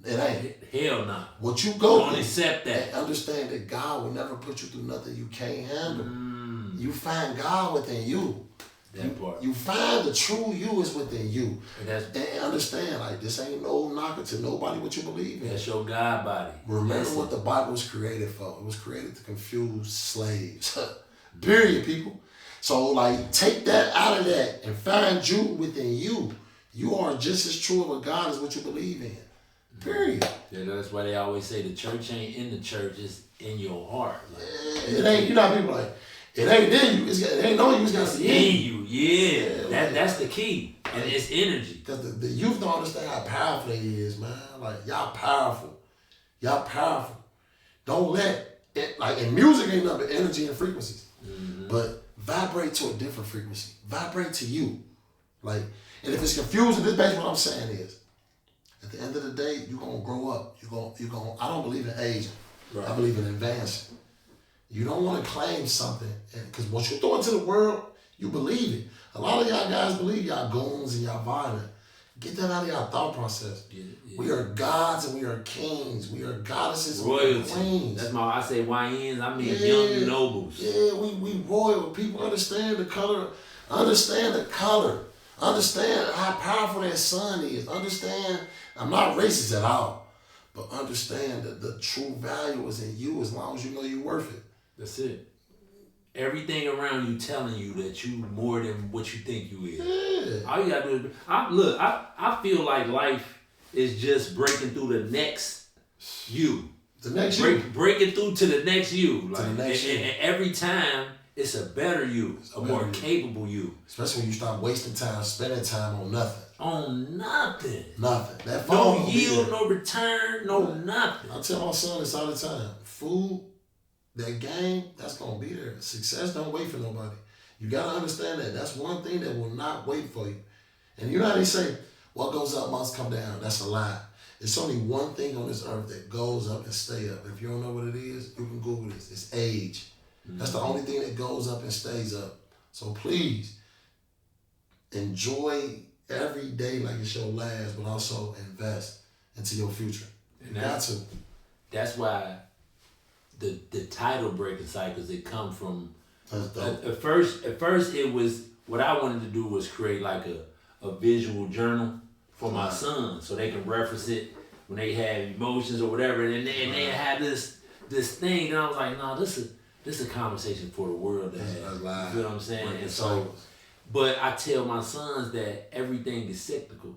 It ain't. Hell no. What you go Don't accept that. And understand that God will never put you through nothing you can't handle. You find God within you. That part. You find the true you is within you. And understand, like, this ain't no knocker to nobody what you believe in. That's your God body. Remember what the Bible was created for. It was created to confuse slaves. Period, people. So, like, take that out of that and find you within you. You are just as true of a God as what you believe in. Period. Yeah, that's why they always say the church ain't in the church, it's in your heart. Like, it ain't, you know, people like, it ain't in you. It ain't on you. It's got to be in you. Yeah, that's the key. And it's energy. Because the youth don't understand how powerful it is, man. Like, y'all powerful. Y'all powerful. Don't let it, like, in music ain't nothing but energy and frequencies. But vibrate to a different frequency. Vibrate to you. Like, and if it's confusing, this basically what I'm saying is, at the end of the day, you're going to grow up. You're going. I don't believe in aging. Right. I believe in advancing. You don't want to claim something, because what you throw into the world, you believe it. A lot of y'all guys believe y'all goons and y'all violent. Get that out of y'all thought process. Yeah. We are gods and we are kings. We are goddesses and queens. That's I say YNs, I mean young nobles. Yeah, we royal. People understand the color. Understand the color. Understand how powerful that sun is. Understand, I'm not racist at all, but understand that the true value is in you as long as you know you're worth it. That's it. everything around you telling you that you more than what you think you is. Yeah. All you gotta do is I feel like life is just breaking through the next you. The next you. Breaking through to the next you. Like, to the next you. And every time it's a better you, a more capable you. Especially when you start wasting time, spending time on nothing. On nothing. Nothing. That phone No yield, no return, no nothing. I tell my son this all the time. Food, that game, that's gonna be there. Success don't wait for nobody. You gotta understand that. That's one thing that will not wait for you. And you know how they say, what goes up must come down. That's a lie. It's only one thing on this earth that goes up and stay up. If you don't know what it is, you can Google this. It's age. That's the only thing that goes up and stays up. So please, enjoy every day like it's your last, but also invest into your future. You got to. That's why the title Breaking Cycles, it come from, at first it was, what I wanted to do was create like a visual journal for my son so they can reference it when they have emotions or whatever, and they had this thing, and I was like, no, this is a conversation for the world to have. You feel what I'm saying? And so, but I tell my sons that everything is cyclical.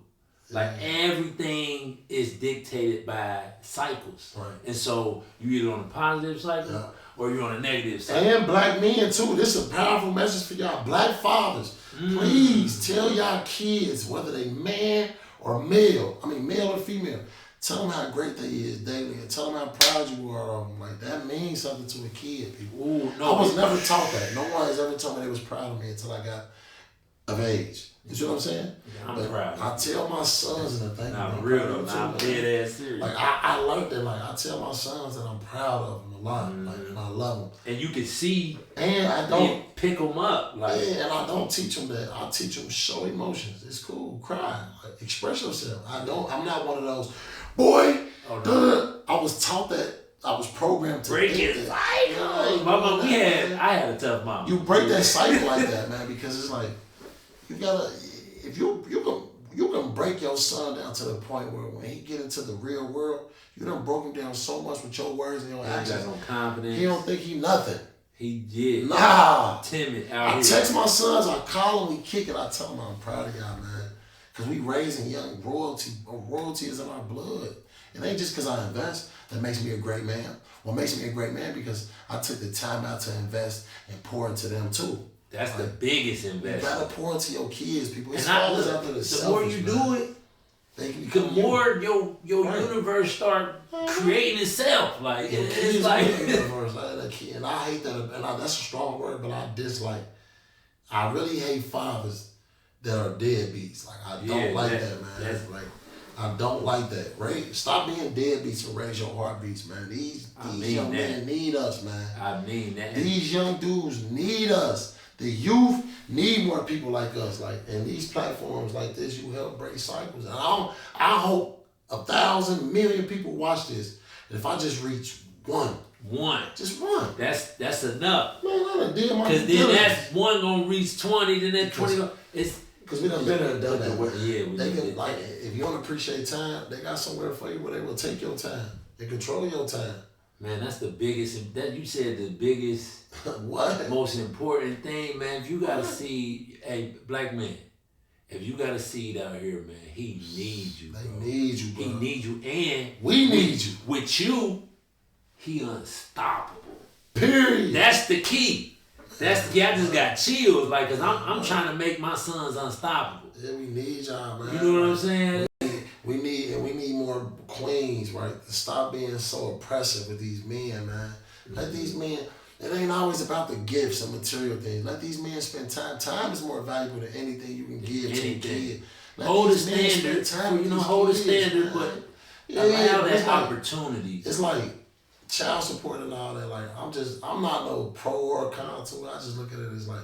Like everything is dictated by cycles. Right. And so you either on a positive cycle or you're on a negative cycle. And black men too. This is a powerful message for y'all. Black fathers, please tell y'all kids, whether they man or male, male or female, tell them how great they is daily and tell them how proud you are of them. Like, that means something to a kid, people. Ooh, no, I was never taught that. No one has ever told me they was proud of me until I got of age. You see what I'm saying? Yeah, I'm proud. I tell my sons, and I think I'm real though. I'm dead ass serious. Like, I learned that. Like, I tell my sons that I'm proud of them a lot. Like, and I love them. And you can see. And I don't pick them up. Like, yeah, and I don't teach them that. I teach them show emotions. It's cool. Cry. Like, express yourself. I'm not one of those, boy. Oh, no. I was taught that. I was programmed to break it. I had a tough mom. You break that cycle like that, man, because it's like you gotta. If you can break your son down to the point where when he get into the real world, you done broke him down so much with your words and your actions. Got no confidence. He don't think he nothing. He did. Nah. Timid out here. I text my sons. I call them. We kick it. I tell them I'm proud of y'all, man, because we raising young royalty. Royalty is in our blood. It ain't just because I invest that makes me a great man. What makes me a great man because I took the time out to invest and pour into them too. That's the biggest investment. You gotta pour into your kids, people. It's the more you do it, the more your universe start creating itself. Like it's like universe, and I hate that. And that's a strong word, but I dislike. I really hate fathers that are deadbeats. Like I don't like that, man. That's like. I don't like that. Right? Stop being deadbeats and raise your heartbeats, man. These young men need us, man. I mean that. These young dudes need us. The youth need more people like us. Like, and these platforms like this, you help break cycles. And I hope 1,000 million people watch this. And if I just reach one. Just one. That's enough. No, because then that's one gonna reach 20, then that 20 it's. Because we done been there and done that. Yeah, they can, like, if you don't appreciate time, they got somewhere for you where they will take your time and control your time. Man, that's the biggest. That you said the biggest, what? Most important thing, man. If you got a seed, hey, black man, if you got a seed out here, man, he needs you. They need you, bro. He needs you, and we need you. With you, he unstoppable. Period. That's the key. I just got chills, like, cause I'm trying to make my sons unstoppable. Yeah, we need y'all, man. You know what I'm saying? We need more queens, right? To stop being so oppressive with these men, man. Let these men. It ain't always about the gifts and material things. Let these men spend time. Time is more valuable than anything you can give to a kid. Hold a standard. Hold a standard, but allow that opportunity. It's like child support and all that. Like, I'm not no pro or con to it. I just look at it as like,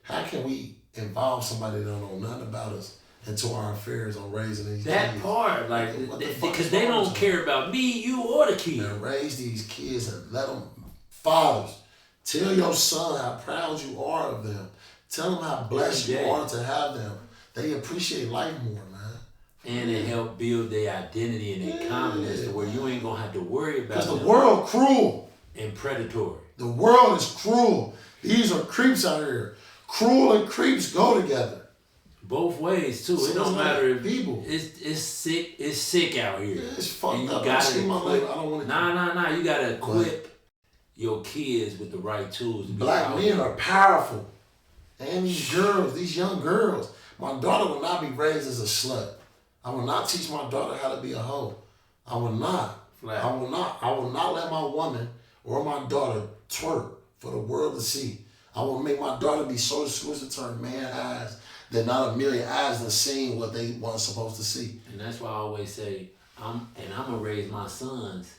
how can we involve somebody that don't know nothing about us into our affairs on raising these kids? That part, like, because they don't care about me, you, or the kid. And raise these kids and let them, fathers, tell your son how proud you are of them. Tell them how blessed you are to have them. They appreciate life more, man. And it help build their identity and their confidence to where you ain't gonna have to worry about. Because the world cruel and predatory. The world is cruel. These are creeps out here. Cruel and creeps go together. Both ways too. So it don't like matter if people. It's sick. It's sick out here. Yeah, it's fucked and you up. Gotta I don't want to. Nah. You gotta equip your kids with the right tools. To Black men are powerful, and these girls, these young girls. My daughter will not be raised as a slut. I will not teach my daughter how to be a hoe. I will not. Flat. I will not let my woman or my daughter twerk for the world to see. I will make my daughter be so exclusive to her man eyes that not a million eyes have seen what they weren't supposed to see. And that's why I always say, I'm gonna raise my sons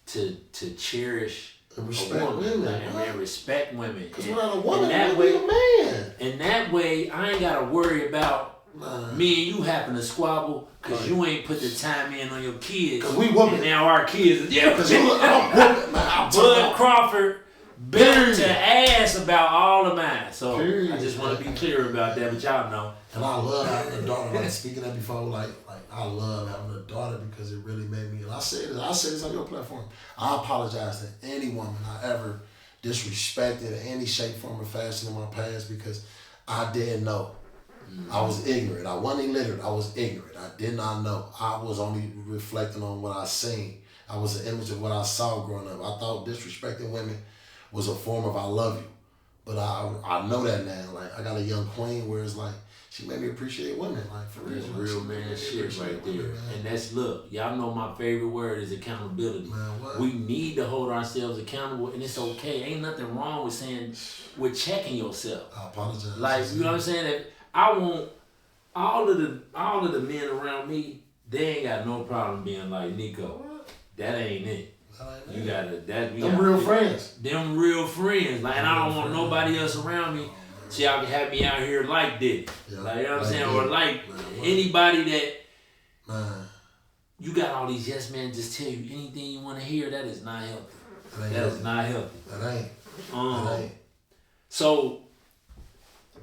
to cherish and respect women. And respect women. Because without a woman, that way, be a man. And that way, I ain't gotta worry about me and you happen to squabble because you ain't put the time in on your kids. Because we whooping. And now our kids, because I'm whooping. Bud Crawford built to ass about all of mine. So I just want to be clear about that, but y'all know. And I love having a daughter. Like speaking of before, like I love having a daughter because it really made me. And I say this on your platform. I apologize to any woman I ever disrespected in any shape, form, or fashion in my past because I didn't know. I was ignorant. I wasn't illiterate. I was ignorant. I did not know. I was only reflecting on what I seen. I was an image of what I saw growing up. I thought disrespecting women was a form of I love you. But I know that now. Like I got a young queen where it's like she made me appreciate women. Like for real. That's real man shit right there. And that's look, y'all know my favorite word is accountability. Man, what? We need to hold ourselves accountable and it's okay. Ain't nothing wrong with checking yourself. I apologize. Like you know what I'm saying? That I want all of the men around me, they ain't got no problem being like Nico. That ain't it. You gotta them real friends. Them real friends. Like and I don't want nobody else around me so y'all can have me out here like Diddy. Yeah, like you know what I'm saying? Or like anybody that you got all these yes men just tell you anything you wanna hear, that is not healthy. That is not healthy. That ain't. So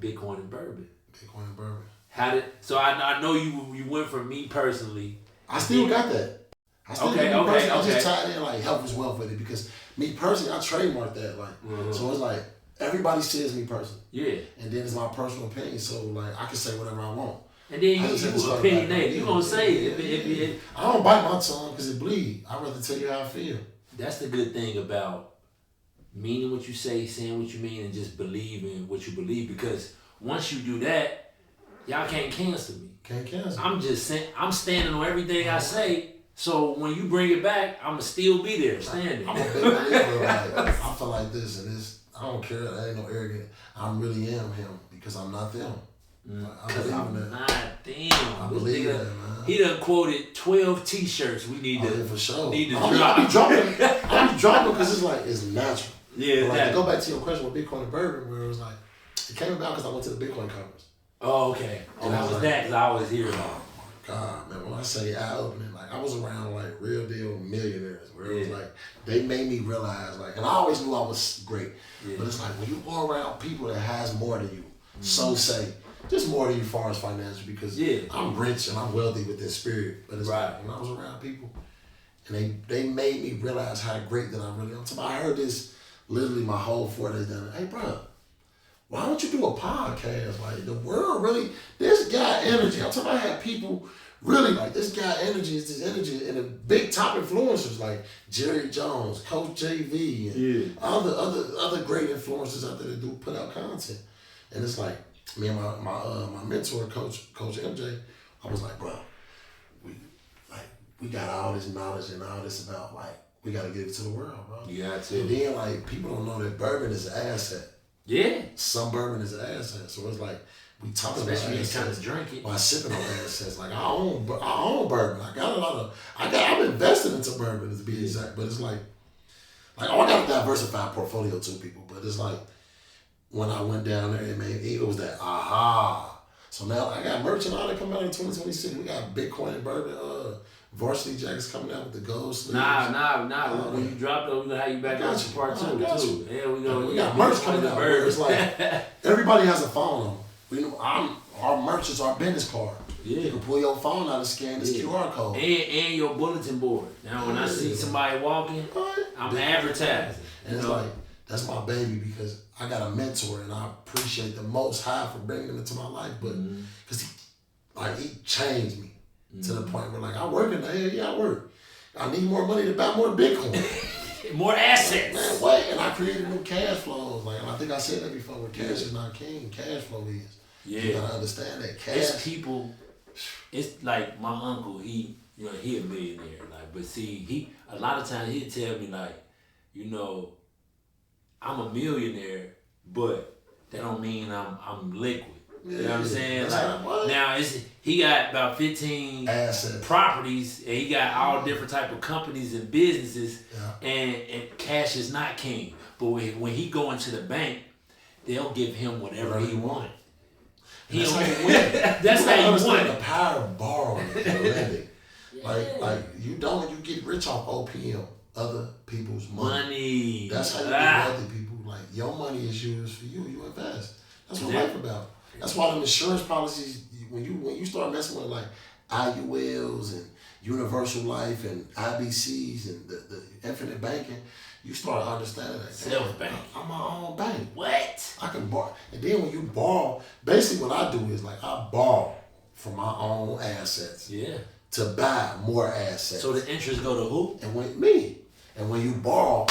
Bitcoin and bourbon. Bitcoin and bourbon. So I know you went from me personally. I still got that. I just tied in like health is wealth with it because me personally, I trademarked that so it's like everybody says me personally. Yeah. And then it's my personal opinion, so like I can say whatever I want. And then you opinionated. You gonna say it. I don't bite my tongue because it bleed. I'd rather tell you how I feel. That's the good thing about meaning what you say, saying what you mean, and just believing what you believe. Because once you do that, y'all can't cancel me. Can't cancel. I'm just saying. I'm standing on everything I say. So when you bring it back, I'ma still be there, standing. I'm a big believer. I feel like this and this. I don't care. I ain't no arrogant. I really am him because I'm not them. Because I'm not them. I believe that, man. He done quoted 12 T-shirts. We need to for sure. Need to drop. I be dropping because it's like it's natural. Yeah. But like, to go back to your question with Bitcoin and bourbon, where it was like it came about because I went to the Bitcoin conference. Oh, okay. And that was like, that because I always hear about it. God, man, when I say eye-opening, like I was around like real deal millionaires where it was like they made me realize like, and I always knew I was great, but it's like when you go around people that has more than you, so say, just more than you as far as financial because I'm rich and I'm wealthy with this spirit, but it's like when I was around people and they made me realize how great that I really am. So I heard this literally my whole 4 days down. Hey, bro. Why don't you do a podcast? Like the world really, this guy energy. I'm talking about I had people really like this guy energy is this energy and the big top influencers like Jerry Jones, Coach JV, and other great influencers out there that do put out content. And it's like me and my mentor, Coach MJ, I was like, bro, we got all this knowledge and all this about like we gotta give it to the world, bro. You got to. And then like people don't know that bourbon is an asset. Yeah. Some bourbon is an asset. So it's like we talk about assets. Especially when you drink it. By sipping on assets. Like I own bourbon. I'm invested into bourbon to be exact. But it's like I got a diversified portfolio too, people. But it's like when I went down there, it was that aha. So now I got merch and all that coming out in 2026. We got Bitcoin and bourbon, varsity jackets coming out with the gold sleeves. Nah. When you drop those, we're gonna have you back on part 2 too. Yeah, we got merch coming out. It's like everybody has a phone on. Our merch is our business card. Yeah. You can pull your phone out and scan this QR code. And your bulletin board. Now when I see somebody walking, I'm advertising. And it's like that's my baby because I got a mentor and I appreciate the Most High for bringing him into my life. But because he changed me to the point where like I work in the hell yeah I work. I need more money to buy more Bitcoin. More assets. Man, what? And I created new cash flows. Like, and I think I said that before. Where cash is not king, cash flow is. Yeah. You gotta understand that cash. It's people. It's like my uncle. He a millionaire. Like, but see, a lot of times he'd tell me like, I'm a millionaire, but that don't mean I'm liquid. You know what I'm saying? Like, now he got about 15 assets, properties, and he got all different type of companies and businesses, and cash is not king. But when he go into the bank, they'll give him whatever he want. That's how you win. That's how you win. The power of borrowing and lending. Like you get rich off OPM, other people's money. That's how you get wealthy, people. Like your money is yours for you. You invest. That's what life about. That's why the insurance policies, when you start messing with like IULs and Universal Life and IBCs and the infinite banking, you start understanding that. Self-bank. I'm my own bank. What? I can borrow. And then when you borrow, basically what I do is like I borrow from my own assets. Yeah. To buy more assets. So the interest go to who? And when you borrow,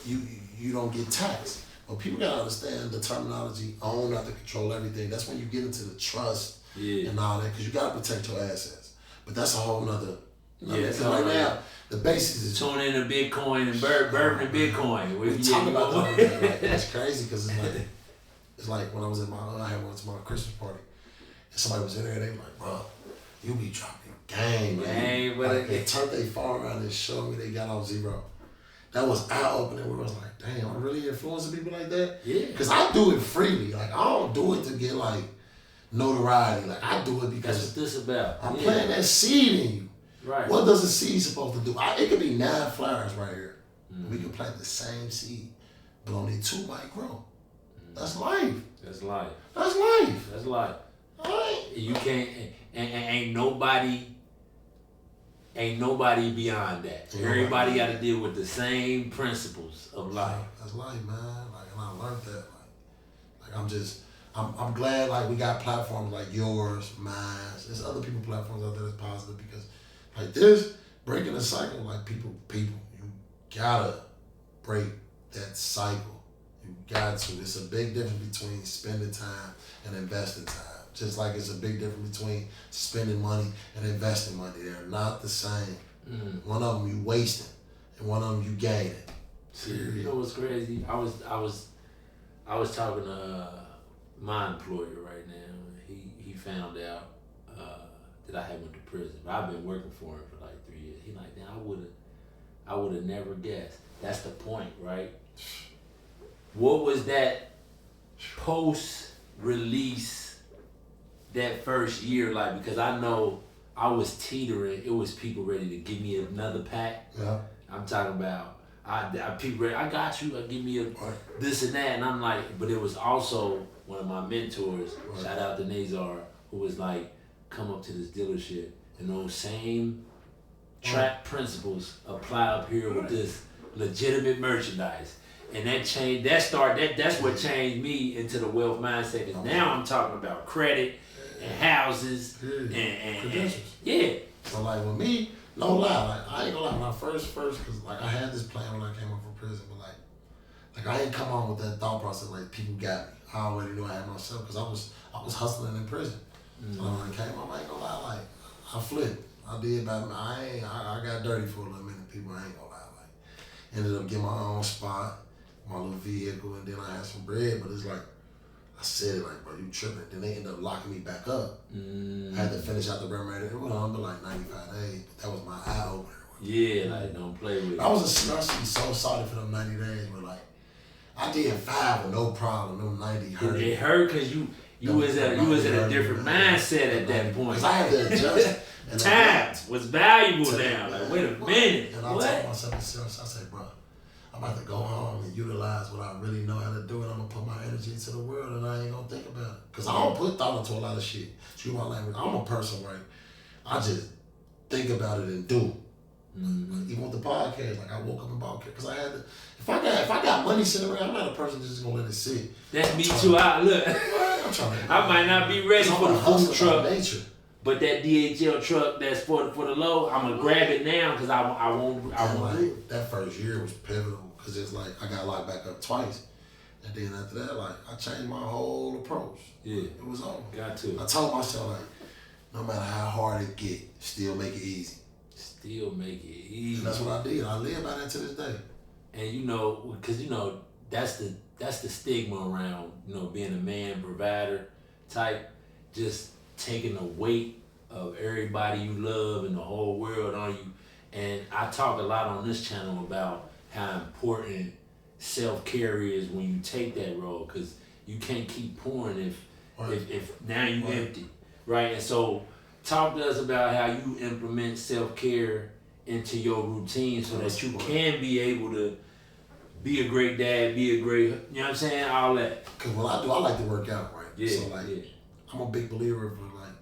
you don't get taxed. But people gotta understand the terminology, own not to control everything. That's when you get into the trust and all that, because you gotta protect your assets. But that's a whole nother. Right now, the basis is tune in to Bitcoin and bourbon and Bitcoin. We talk about that. Like, it's crazy because it's like when I was I had one to my Christmas party, and somebody was in there and they were like, bro, you be dropping game, man. Like, they turned their phone around and showed me they got off zero. That was eye-opening where I was like, damn, I'm really influencing people like that? Yeah. Because I do it freely. Like, I don't do it to get, like, notoriety. Like, I do it because... That's what this about. I'm planting that seed in you. Right. What does a seed supposed to do? It could be 9 flowers right here. We can plant the same seed, but only 2 might grow. That's life. That's life. That's life. That's life. Right. You can't... And ain't nobody beyond that. Everybody got to deal with the same principles of life. That's life, man. Like, and I learned that. I'm glad like we got platforms like yours, mine. There's other people platforms out there that's positive because like this breaking the cycle. Like people, you gotta break that cycle. You got to. It's a big difference between spending time and investing time. Just like it's a big difference between spending money and investing money. They're not the same. One of them you wasting, and one of them you gaining. You know what's crazy? I was talking to my employer right now. He found out that I had went to prison. But I've been working for him for like 3 years. He like, damn, I would have never guessed. That's the point, right? What was that post-release? That first year, like, because I know I was teetering. It was people ready to give me another pack. Yeah. I'm talking about people ready. I got you. Give me this and that, and I'm like, but it was also one of my mentors. Right. Shout out to Nazar, who was like, come up to this dealership, and those same trap principles apply up here with this legitimate merchandise. And that changed. That's what changed me into the wealth mindset. Because now I'm talking about credit. And houses and credentials. Yeah. So like with me, no lie, like I ain't gonna lie, when I first, cause like I had this plan when I came up from prison, but like I ain't come on with that thought process like people got me. I already knew I had myself, cause I was hustling in prison. So when I came up, I ain't gonna lie, like I flipped. I did about I got dirty for a little minute, people. I ain't gonna lie, like ended up getting my own spot, my little vehicle, and then I had some bread, but it's like. I said it like, bro, you tripping. Then they ended up locking me back up. I had to finish out the remand. It went on to like 95 days, but that was my eye opener. Yeah, like don't play with it. I was so sorry for them 90 days, but like, I did 5 with no problem. Them 90 hurt. It hurt because you was at a different mindset at that point. Because I had to adjust. Time was valuable now. Like, wait a minute. And I told myself, I said, bro, I'm about to go home and utilize what I really know how to do, and I'm gonna put my energy into the world, and I ain't gonna think about it. Cause I don't put thought into a lot of shit. Excuse my language. I'm a person, right? I just think about it and do. Like, even with the podcast, like I woke up and bought because I had to. If I got money sitting around, I'm not a person that's just gonna let it sit. That's me too. I'm trying to. I might not be ready for the food truck. Nature. But that DHL truck that's for the low, I'm gonna grab it now because I won't. Like, that first year was pivotal because it's like I got locked back up twice, and then after that, like I changed my whole approach. Yeah, it was over. Got to. I told myself like, no matter how hard it get, still make it easy. Still make it easy. And that's what I did. I live by that to this day. And because that's the stigma around being a man provider type, just taking the weight of everybody you love in the whole world on you. And I talk a lot on this channel about how important self-care is when you take that role, because you can't keep pouring if now you empty, right? And so talk to us about how you implement self-care into your routine so that you can be able to be a great dad, be a great, you know what I'm saying, all that. Because what I do, I like to work out, right? Yeah, so like, I'm a big believer of like.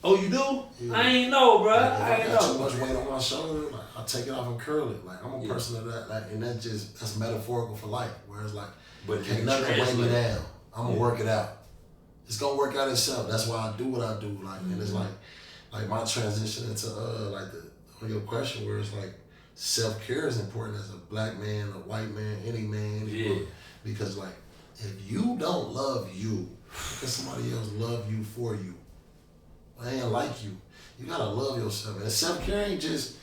Oh, you do? Yeah. I ain't know, bro. Like, I ain't know. If I got too much weight on my shoulder, like I take it off and curl it. Like I'm a person of that, like, and that's metaphorical for life. Whereas like, can't nothing weigh me down. I'm gonna work it out. It's gonna work out itself. That's why I do what I do. Like, and it's like my transition into on your question, where it's like self-care is important as a black man, a white man, any man, because like if you don't love you, because somebody else love you for you, they ain't like you. You gotta love yourself. And self-care ain't just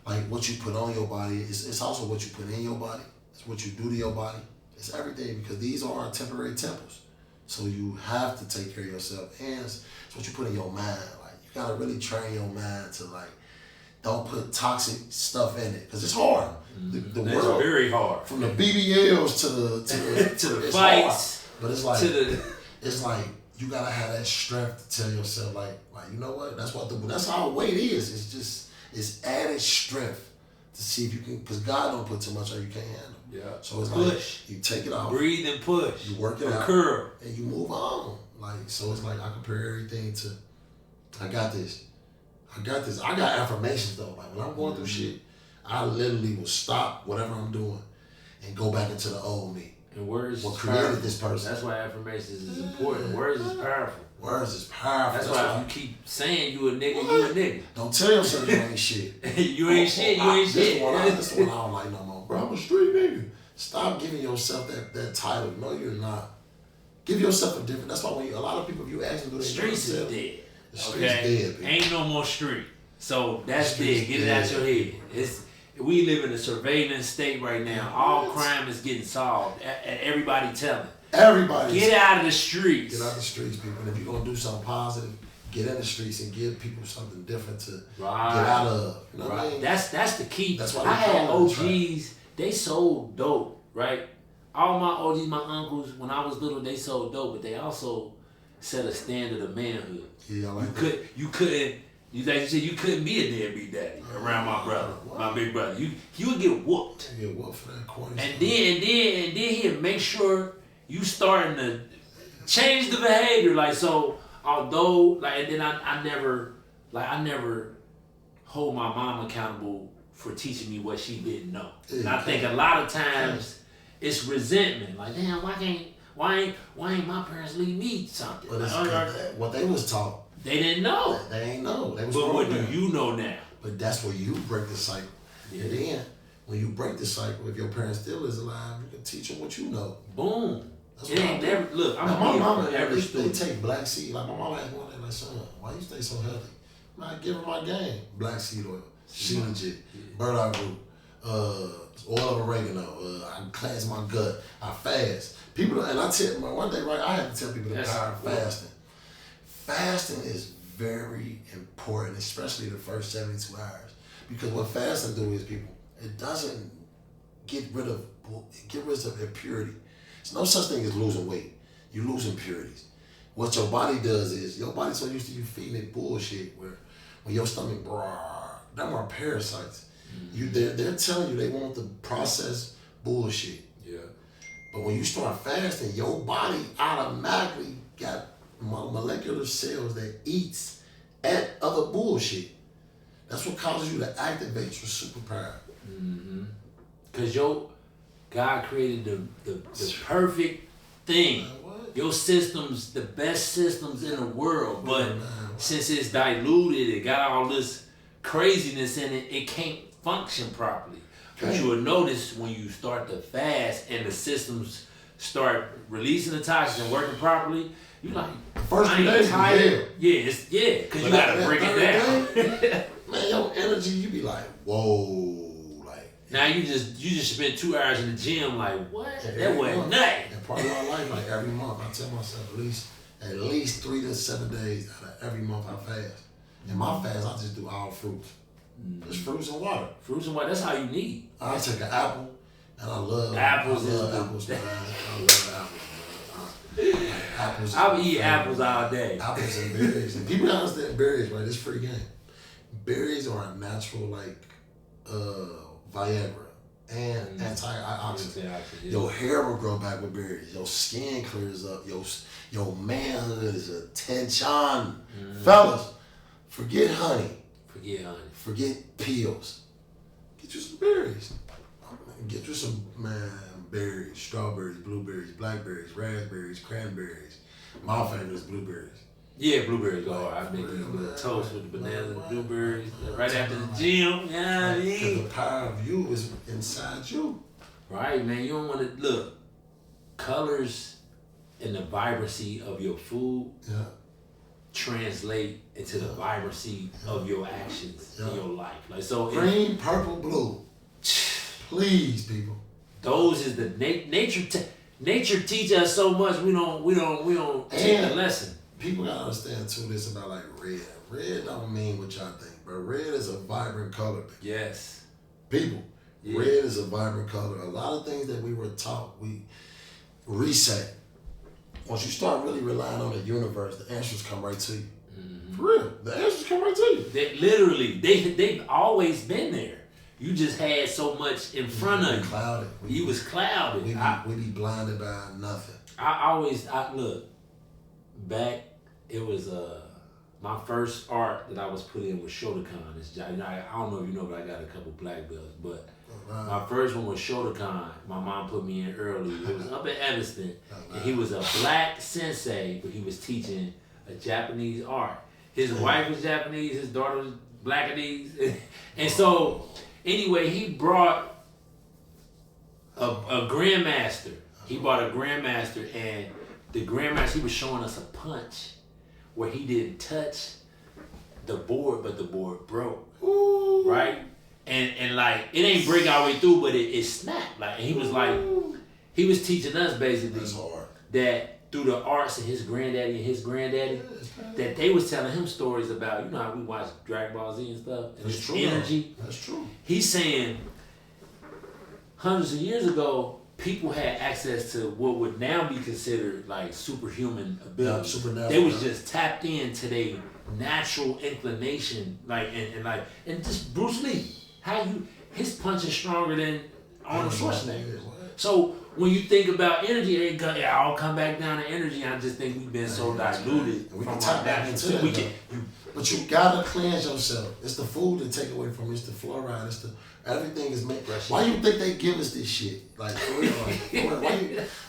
like what you put on your body. It's also what you put in your body. It's what you do to your body. It's everything, because these are our temporary temples. So you have to take care of yourself, and it's what you put in your mind. Like you gotta really train your mind to like, don't put toxic stuff in it, because it's hard. The world, very hard. From the BBLs to the to the fights, hard. But it's like it's like you gotta have that strength to tell yourself like you know what? That's how weight is. It's added strength to see if you can, because God don't put too much on you can't handle. Yeah. So it's push. Like you take it off, breathe and push. You work it out, curl, and you move on. Like so, it's like I compare everything to. I got this. I got affirmations though. Like when I'm going through shit, I literally will stop whatever I'm doing and go back into the old me. And words what created this person. That's why affirmations is important. Words is powerful. Words is powerful. That's why if you keep saying you a nigga, you a nigga. Don't tell yourself you ain't shit. You ain't shit. This one I don't like no more. Bro, I'm a street nigga. Stop giving yourself that title. No, you're not. Give yourself a different. That's why when a lot of people, if you ask them, do they streets is dead. The streets dead. People. Ain't no more street. So that's dead. Get it out your head. We live in a surveillance state right now. All crime is getting solved. Everybody telling. Everybody. Get out of the streets. Get out the streets, people. And if you're gonna do something positive, get in the streets and give people something different to get out of. You know what I mean? That's the key. That's why I had OGs. They sold dope, right? All my OGs, my uncles, when I was little, they sold dope, but they also set a standard of manhood. Yeah, I like you couldn't. You like you said, you couldn't be a deadbeat daddy around my brother, my big brother. You would get whooped. You get whooped for that corny and then he'd make sure you starting to change the behavior. Like so, although and then I never hold my mom accountable for teaching me what she didn't know. Yeah, and I think a lot of times it's resentment. Like damn, why ain't my parents leave me something? But what they was taught. They didn't know. They ain't know. They was but what do you know now? But that's where you break the cycle. Yeah. And then, when you break the cycle, if your parent still is alive, you can teach them what you know. Boom. That's what I'm never, look, I'm my mama, they take black seed. Like my mama asked one day, like, son, why you stay so healthy? I give her my game. Black seed oil, she legit, burdock root, oil of oregano. I cleanse my gut. I fast. People, and I tell one day, right? I had to tell people the power of fasting. Fasting is very important, especially the first 72 hours. Because what fasting do is, people, it doesn't get rid of impurity. There's no such thing as losing weight. You lose impurities. What your body does is, your body's so used to you feeding it bullshit where when your stomach, them are parasites. They're telling you they want to process bullshit. Yeah. But when you start fasting, your body automatically got molecular cells that eats at other bullshit. That's what causes you to activate your superpower. Mm-hmm. Cause God created the perfect thing. Your system's the best systems in the world, but since it's diluted, it got all this craziness in it, it can't function properly. But you will notice when you start to fast and the systems start releasing the toxins and working properly, you like, first 3 days, tired. Yeah, because you gotta break it down. Man, your energy, you be like, whoa. Now you just spent 2 hours in the gym, like what? That wasn't nothing. And part of my life, like every month, I tell myself at least 3 to 7 days out of every month I fast. And my fast, I just do all fruits. Just fruits and water. Fruits and water. That's how you need. I take an apple, and I love apples. I love apples, man. I love apples, man. Apples. I'll eat apples all day. Apples and berries. And people don't understand berries, right? It's free game. Berries are a natural Viagra and antioxidant. Your hair will grow back with berries. Your skin clears up. Your manhood is attention. Fellas, forget honey. Forget pills. Get you some berries. Get you some berries, strawberries, blueberries, blackberries, raspberries, cranberries. My favorite is blueberries. Yeah, blueberries go hard. I make a little toast with the bananas and blueberries right after the gym. You know what I mean? Because the power of you is inside you. Right, man. You don't want to look. Colors and the vibrancy of your food translate into the vibrancy of your actions in your life. Like so, green, purple, blue. Please, people. Those is the nature. Nature teach us so much. We don't take the lesson. People gotta understand too this about like red. Red don't mean what y'all think, but red is a vibrant color. Yes. People, red is a vibrant color. A lot of things that we were taught, we reset. Once you start really relying on the universe, the answers come right to you. Mm-hmm. For real, the answers come right to you. They've always been there. You just had so much in front of you. Clouded. You was clouded. We be blinded by nothing. I look back. It was my first art that I was put in was Shotokan. I don't know if you know, but I got a couple black belts. But my first one was Shotokan. My mom put me in early. It was up in Evanston, and he was a black sensei, but he was teaching a Japanese art. His wife was Japanese. His daughter was Blackanese, and so anyway, he brought a grandmaster. He brought a grandmaster, and the grandmaster, he was showing us a punch where he didn't touch the board, but the board broke. Ooh. Right? And like, it ain't break all the way through, but it snapped. Like, and he was like, he was teaching us basically that through the arts of his granddaddy, that they was telling him stories about, you know how we watch Dragon Ball Z and stuff? And That's true. Energy. That's true. He's saying hundreds of years ago, people had access to what would now be considered like superhuman ability. They was just tapped into their natural inclination, like and just Bruce Lee. His punch is stronger than Arnold Schwarzenegger. So when you think about energy, it all come back down to energy. I just think we've been so diluted. We can tap back into that. But you gotta cleanse yourself. It's the food that take away from you. It's the fluoride. It's the everything is made. Why you think they give us this shit? Like for real,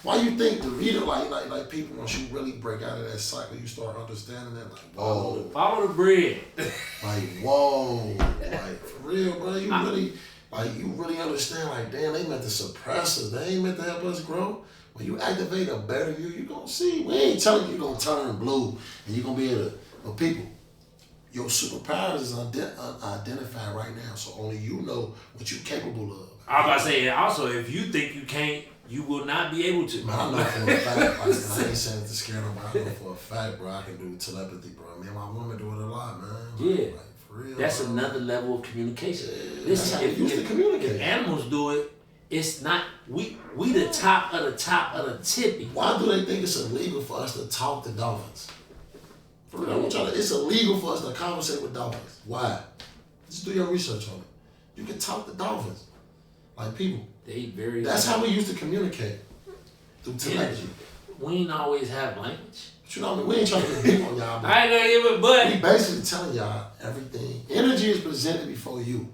why you think the reader like people, once you really break out of that cycle, you start understanding that like whoa, follow the bread. Like whoa, like for real, bro. You really understand. Like damn, they meant to suppress us. They ain't meant to help us grow. When you activate a better you gonna see. We ain't telling you gonna turn blue and you gonna be able to. But people. Your superpowers is identified right now, so only you know what you're capable of. I was about to say, also, if you think you can't, you will not be able to. Man, I know for a fact, I ain't saying it to scare nobody, I know for a fact, bro, I can do telepathy, bro. Me and my woman do it a lot, man. Yeah. Like, for real. That's another level of communication. Yeah, Listen, if animals do it, it's not, we the top of the tippy. Why do they think it's illegal for us to talk to dolphins? For real, it's illegal for us to conversate with dolphins. Why? Just do your research on it. You can talk to dolphins. Like people. That's how we used to communicate. Through telepathy. We ain't always have language. But you know what I mean? We ain't trying to get deep on y'all, but I ain't gonna give it, but we basically telling y'all everything. Energy is presented before you.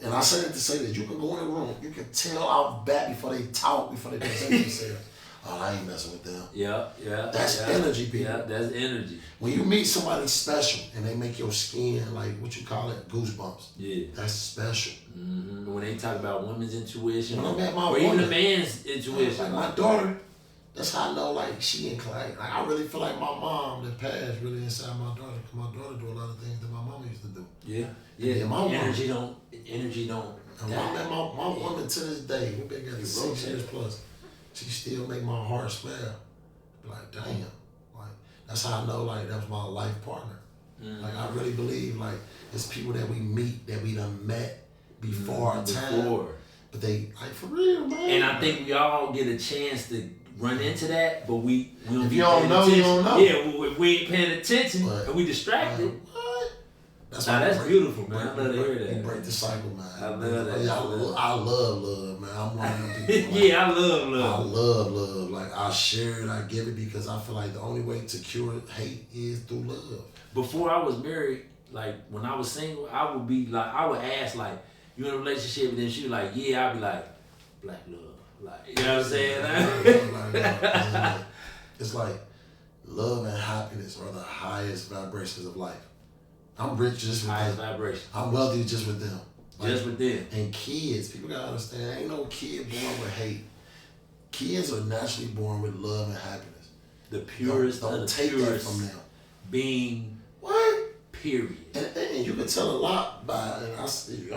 And I say that to say that you can go in the room, you can tell out back before they talk, before they present themselves. Oh, I ain't messing with them. Yeah. That's energy, people. Yeah, that's energy. When you meet somebody special and they make your skin, like, what you call it, goosebumps. Yeah. That's special. Mm-hmm. When they talk about women's intuition, when I met my or woman, even a man's intuition. like my daughter, that's how I know, like, she inclined. Like, I really feel like my mom that passed really inside my daughter. Cause my daughter do a lot of things that my mama used to do. Yeah. And my energy mom, don't. And when I met my woman to this day, we've been together 6 years plus. She still make my heart smile. Like, damn. Like, that's how I know, like, that was my life partner. Mm-hmm. Like, I really believe, like, it's people that we meet that we done met before our time. But they, like, for real, man. And I think we all get a chance to run into that, but we don't if be you don't know, attention. you don't know. Yeah, we ain't paying attention and we distracted. What? That's beautiful, man. I love to hear that. You break the cycle, man. I love that. I love love, man. I'm one of them people. Like, yeah, I love love. I love love. Like, I share it, I give it because I feel like the only way to cure hate is through love. Before I was married, like when I was single, I would be like, I would ask like, you in a relationship? And then she was like, yeah. I'd be like, black love. Like, you know what I'm saying? It's like love and happiness are the highest vibrations of life. I'm rich just with highest them. vibration. I'm wealthy just with them. Like, just with them. And kids, people gotta understand, ain't no kid born with hate. Kids are naturally born with love and happiness. The purest don't of the take purest that from them. Being what? Period. And you can tell a lot by, and I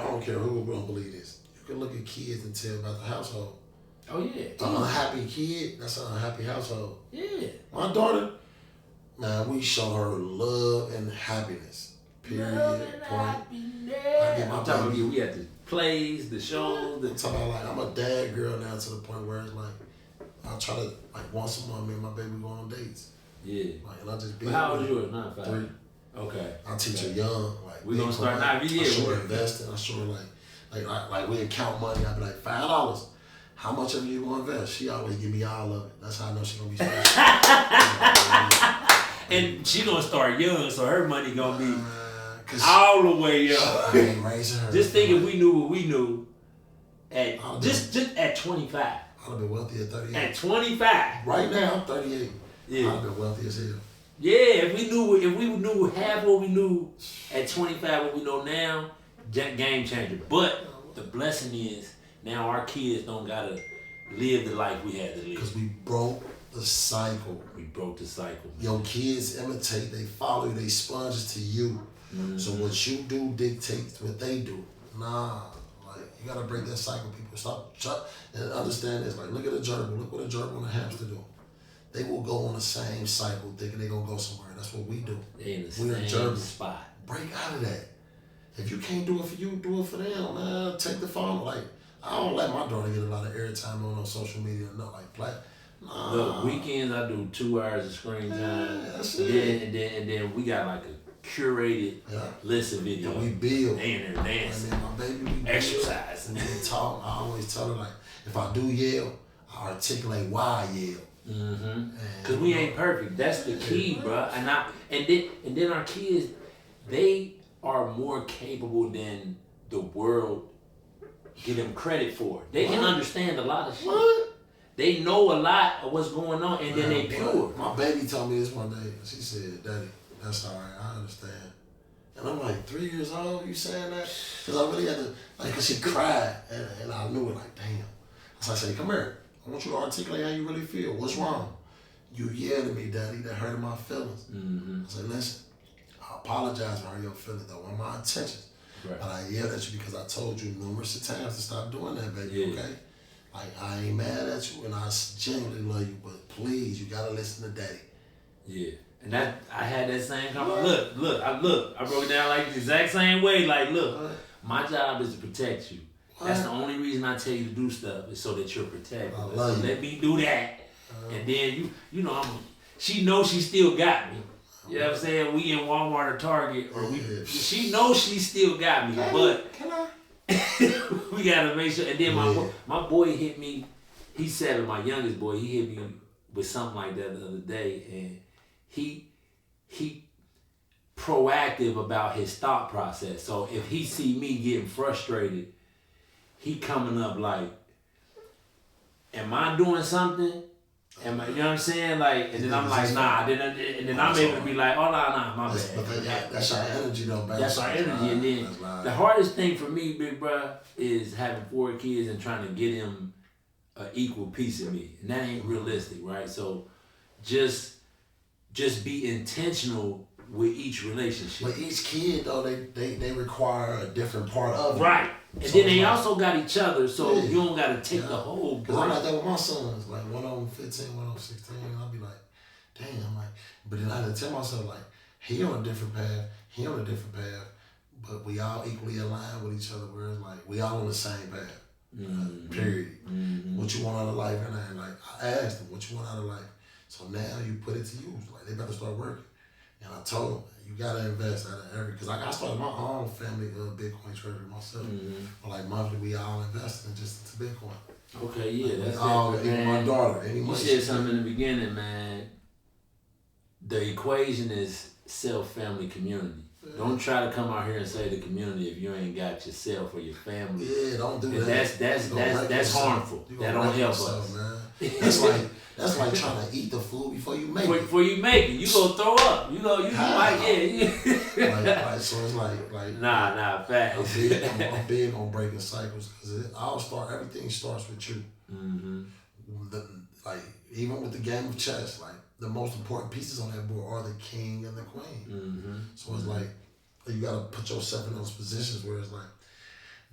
don't care who don't believe this. You can look at kids and tell about the household. Oh yeah. An unhappy kid, that's an unhappy household. Yeah. My daughter, man, we show her love and happiness. Period. Love and point. happiness. I'm talking about we had the plays, the shows. I'm talking about, like, I'm a dad girl now to the point where it's like I try to, like, once a month me and my baby go on dates. Yeah. Like, and I just be. But how old is yours? 9, 5. 3. Okay. I teach her young. Like, we gonna start now. I show her investing. I show her like we count money. I be like $5. How much of it you want to invest? She always give me all of it. That's how I know she gonna be special. And she gonna start young, so her money gonna be all the way up. Raising her. Just think if we knew what we knew at just at 25. I'd have been wealthy at 38. At 25. Right now I'm 38. Yeah. I'd have been wealthy as hell. Yeah, if we knew half what we knew at 25, what we know now, game changer. But the blessing is now our kids don't gotta live the life we had to live. Because we broke the cycle. We broke the cycle. Your kids imitate, they follow you, they sponges to you. Mm-hmm. So what you do dictates what they do. Nah, like, you gotta break that cycle, people. Stop and understand this. Like, look at a gerbil. Look what a gerbil and a hamster do. They will go on the same cycle thinking they're gonna go somewhere. That's what we do. They in the We're same spot. Break out of that. If you can't do it for you, do it for them, man. Take the phone. Like, I don't let my daughter get a lot of airtime on social media. No, like, nah. Look, weekends I do 2 hours of screen time. And then we got like a curated list of videos. And we build. They in there dancing. And then my baby, exercise. And we talk. I always tell her, like, if I do yell, I articulate why I yell. Mm-hmm. Cause we ain't perfect. That's the key, bro. And then our kids, they are more capable than the world give them credit for. They can understand a lot of shit. What? They know a lot of what's going on, and then they pure. My baby told me this one day. She said, "Daddy, that's all right. I understand." And I'm like, 3 years old? You saying that? Because I really had to, like, because she cried, and I knew it, like, damn. So I said, come here. I want you to articulate how you really feel. What's wrong? You yelled at me, Daddy. That hurted my feelings. Mm-hmm. I said, listen, I apologize for hurting your feelings. That wasn't my intentions. Right. But I yelled at you because I told you numerous times to stop doing that, baby, okay? Like, I ain't mad at you, and I genuinely love you, but please, you got to listen to Daddy. Yeah. And that I had that same conversation. Look, I broke it down like the exact same way. Like, look, my job is to protect you. That's the only reason I tell you to do stuff is so that you're protected. So let me do that. And then you know, she knows she still got me. You know what I'm saying? We in Walmart or Target, or she knows she still got me, but we gotta make sure. And then my boy hit me. He's 7, my youngest boy. He hit me with something like that the other day, and he proactive about his thought process. So if he see me getting frustrated, he coming up like, am I doing something? Am I, you know what I'm saying? Like, and then I'm like, nah. And then I'm able to be like, oh, nah, my bad. But that's our energy, though, baby. That's our energy. And then the hardest thing for me, big bro, is having 4 kids and trying to get him an equal piece of me. And that ain't realistic, right? So just be intentional with each relationship. But each kid, though, they require a different part of it. Right. And so then they also got each other, so you don't got to take the whole. Because I'm like that with my sons. Like, one of them 15, one of them 16. And I'll be like, damn. I'm like, but then I had to tell myself, like, he on a different path, he on a different path, but we all equally aligned with each other, where it's like, we all on the same path. Period. What you want out of life? And like, I asked them, what you want out of life? So now you put it to use. Like, they better start working. And I told them, you gotta invest out of every, because I started my own family Bitcoin treasury myself. But like monthly, we all invested in just into Bitcoin. Okay, yeah, like, that's all. Even my daughter. You said something in the beginning, man. The equation is self, family, community. Don't try to come out here and say the community if you ain't got yourself or your family. Yeah, don't do that. That's harmful. That don't help us, man. That's like trying to eat the food before you make it. Before you make it, you gonna throw up. You like, yeah. Like, so it's like nah, facts. I'm big on breaking cycles, because everything starts with you. Like, even with the game of chess, like, the most important pieces on that board are the king and the queen. So it's like, you gotta put yourself in those positions where it's like,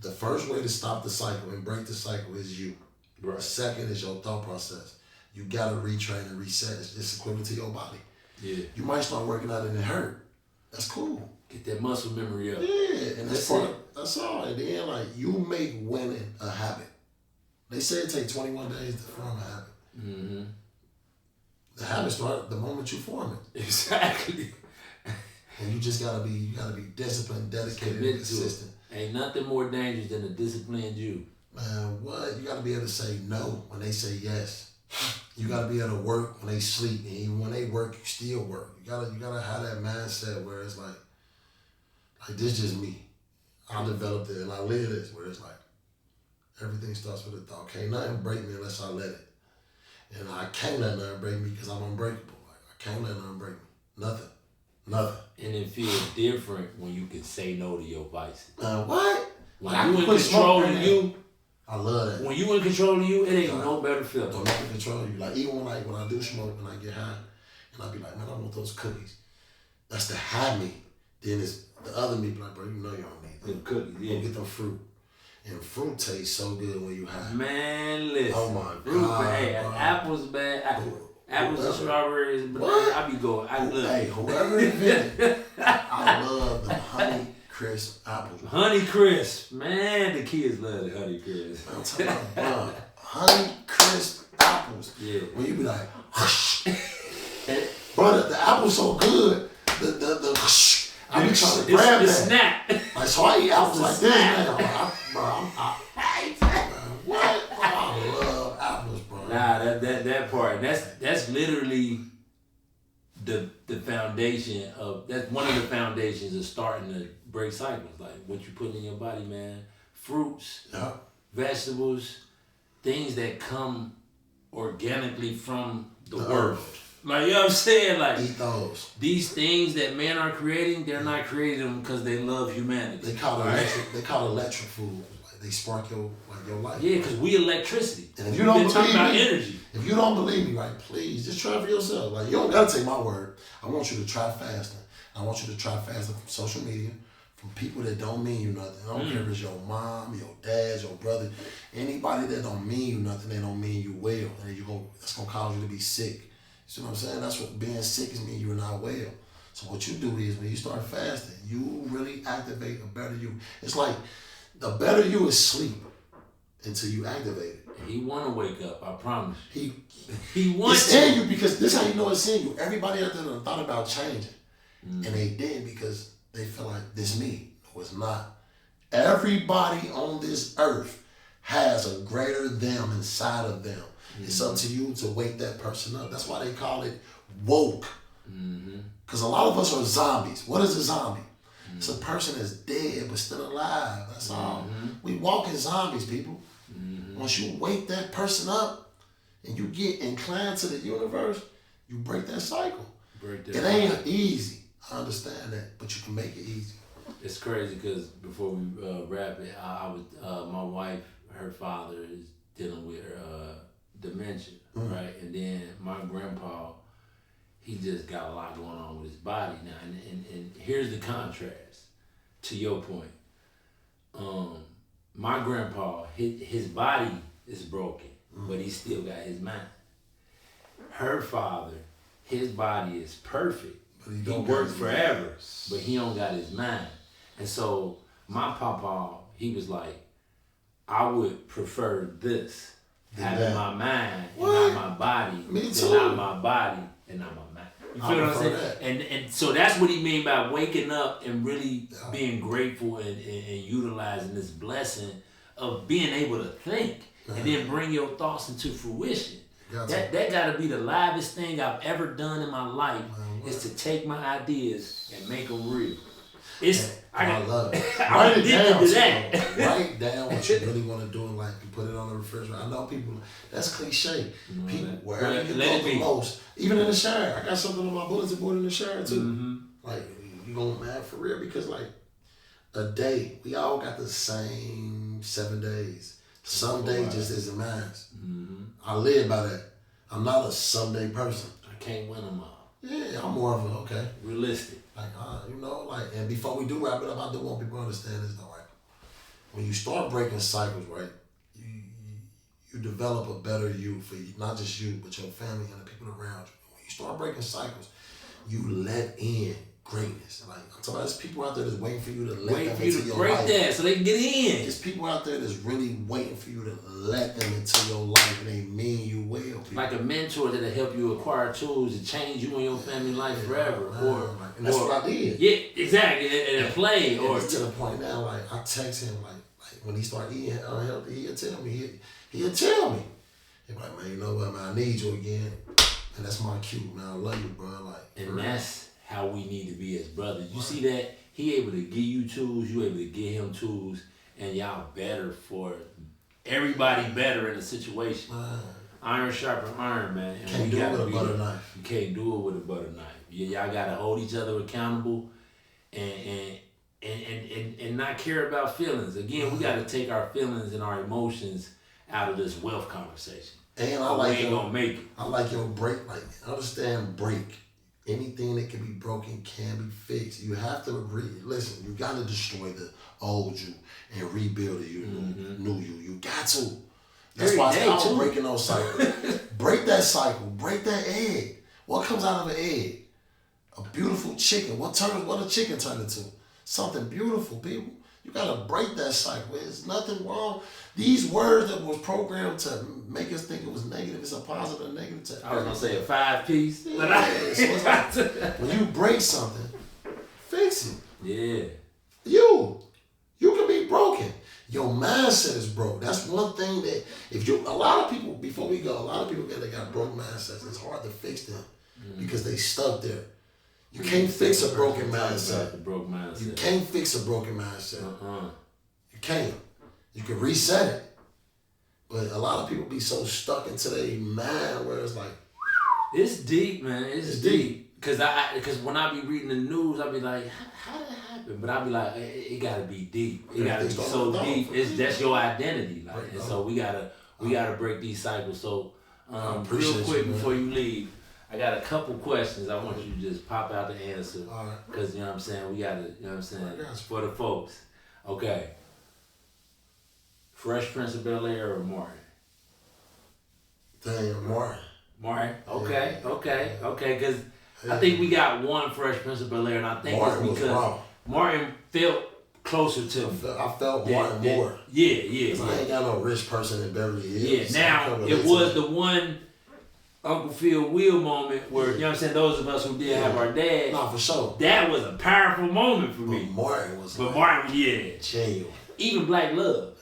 the first way to stop the cycle and break the cycle is you. Right. Second is your thought process. You gotta retrain and reset. It's equivalent to your body. Yeah. You might start working out and it hurt. That's cool. Get that muscle memory up. Yeah, and that's all. At the end, like, you make winning a habit. They say it takes 21 days to form a habit. The habit starts the moment you form it. Exactly. And you just gotta be disciplined, dedicated, and consistent. Ain't nothing more dangerous than a disciplined you. Man, what? You gotta be able to say no when they say yes. You gotta be able to work when they sleep, and even when they work, you still work. You gotta have that mindset where it's like this just me. I developed it and I live this, where it's like everything starts with a thought. Can't nothing break me unless I let it. And I can't let nothing break me because I'm unbreakable. Like, I can't let nothing break me. Nothing. And it feels different when you can say no to your vices. What? When you in control of you. I love that. When you in control of you, it ain't no better feeling. Don't let me control you. Like, even when I do smoke and I get high, and I be like, man, I want those cookies. That's the high me. Then it's the other me be like, bro, you know you don't need them. Cookies, yeah. Go get them fruit. And fruit tastes so good when you high. Man, listen. Oh my fruit God. Bad. Apples bad. Apples and strawberries. What? I be going. I love Hey, whoever invented it, I love the honey crisp apples. Honey crisp. Man, the kids love the honey crisp. I'm talking about honey crisp apples. Yeah. When you be like, hush. And, bro, the apple's so good. The hush. I be trying to grab the that. Snap. Like, so I eat apples like this, man. What? I love apples, bro. Nah, that part. That's literally the foundation of, that's one of the foundations of starting to break cycles. Like what you put in your body, man. Fruits, vegetables, things that come organically from the world. Like, you know what I'm saying? Like, eat those. These things that men are creating, they're not creating them because they love humanity. They call it electric food. Like, they spark your life. Yeah, because we electricity. And if you don't believe me, energy. If you don't believe me, right, please just try for yourself. Like, you don't gotta take my word. I want you to try fasting. I want you to try fasting from social media, from people that don't mean you nothing. I don't care if it's your mom, your dad, your brother, anybody that don't mean you nothing, they don't mean you well, and that's gonna cause you to be sick. You see what I'm saying? That's what being sick is, mean you're not well. So what you do is when you start fasting, you really activate a better you. It's like the better you is sleep until you activate it. He want to wake up, I promise. He wants it's in you, because this is how you know it's in you. Everybody out there done thought about changing. And they didn't, because they feel like this me. No, it's not. Everybody on this earth has a greater them inside of them. It's up to you to wake that person up. That's why they call it woke. Because a lot of us are zombies. What is a zombie? It's a person that's dead but still alive. That's all. We walk as zombies, people. Once you wake that person up and you get inclined to the universe, you break that cycle. It ain't easy. I understand that, but you can make it easy. It's crazy because before we wrap it, I was my wife, her father is dealing with dementia, right? And then my grandpa, he just got a lot going on with his body now. And here's the contrast to your point. My grandpa, his body is broken, but he still got his mind. Her father, his body is perfect. He worked forever, but he don't got his mind. And so my papa, he was like, I would prefer this, having my mind and not my body, than not my body and not my mind. You feel what I'm saying? And so that's what he mean by waking up and really being grateful and utilizing this blessing of being able to think and then bring your thoughts into fruition. That gotta be the livest thing I've ever done in my life, is to take my ideas and make them real. I love it. Write it down. Write down what you really want to do and put it on the refrigerator. I know people, that's cliche. People, wherever you go the most, even in the shower. I got something on my bulletin board in the shower too. Like, you going mad for real? Because a day, we all got the same 7 days. Some days just isn't mine. I live by that. I'm not a someday person. I can't win them all. Yeah, I'm more of a, realistic. And before we do wrap it up, I do want people to understand this though, right? When you start breaking cycles, right, you develop a better you for you, not just you, but your family and the people around you. When you start breaking cycles, you let in greatness. I'm talking about there's people out there that's waiting for you to let them into your life. Break that so they can get in. There's people out there that's really waiting for you to let them into your life, and they mean you well. People. Like a mentor that'll help you acquire tools to change you and your family life forever. And that's what I did. Yeah, exactly. And play. It's to the point now, I text him, when he start eating unhealthy, he'll tell me. He'll tell me. He'll be like, man, you know what, man, I need you again. And that's my cue, man. I love you, bro. And that's how we need to be as brothers. You see that? He able to give you tools, you able to give him tools, and y'all better for everybody better in a situation. Iron sharpen iron, man. And can't do it with a butter knife. You can't do it with a butter knife. Y'all gotta hold each other accountable and not care about feelings. Again, we gotta take our feelings and our emotions out of this wealth conversation. And we ain't gonna make it. I like your break. Understand break. Anything that can be broken can be fixed. You have to agree. Listen, you got to destroy the old you and rebuild the new you. You got to. That's why it's called breaking those cycles. Break that cycle. Break that egg. What comes out of an egg? A beautiful chicken. What a chicken turn into? Something beautiful, people. You got to break that cycle. There's nothing wrong. These words that was programmed to make us think it was negative, it's a positive and negative. I was going to say a 5-piece. Yeah, so it's like, when you break something, fix it. Yeah. You can be broken. Your mindset is broke. That's one thing that a lot of people, before we go, a lot of people got broke mindsets. It's hard to fix them because they stuck there. You can't fix a broken mindset. You can't fix a broken mindset. You can't. You can reset it. But a lot of people be so stuck into their mind where it's like... It's deep, man. It's deep. Because when I be reading the news, I be like, how did that happen? But I be like, it gotta be deep. It gotta be so deep. That's your identity. And so we gotta break these cycles. So real quick before you leave, I got a couple questions I want you to just pop out the answer. Because, you know what I'm saying, we gotta, you know what I'm saying, for the folks. Okay. Fresh Prince of Bel-Air or Martin? Damn, Martin. Martin? Okay, because I think we got one Fresh Prince of Bel-Air, and I think Martin it's because Martin felt closer to me. I felt Martin more. Yeah. I ain't got no rich person in Beverly Hills. Yeah, now it was the one Uncle Phil Will moment where, you know what I'm saying, those of us who did have our dad. No, for sure. That was a powerful moment for me. Martin was genuine. Even Black Love.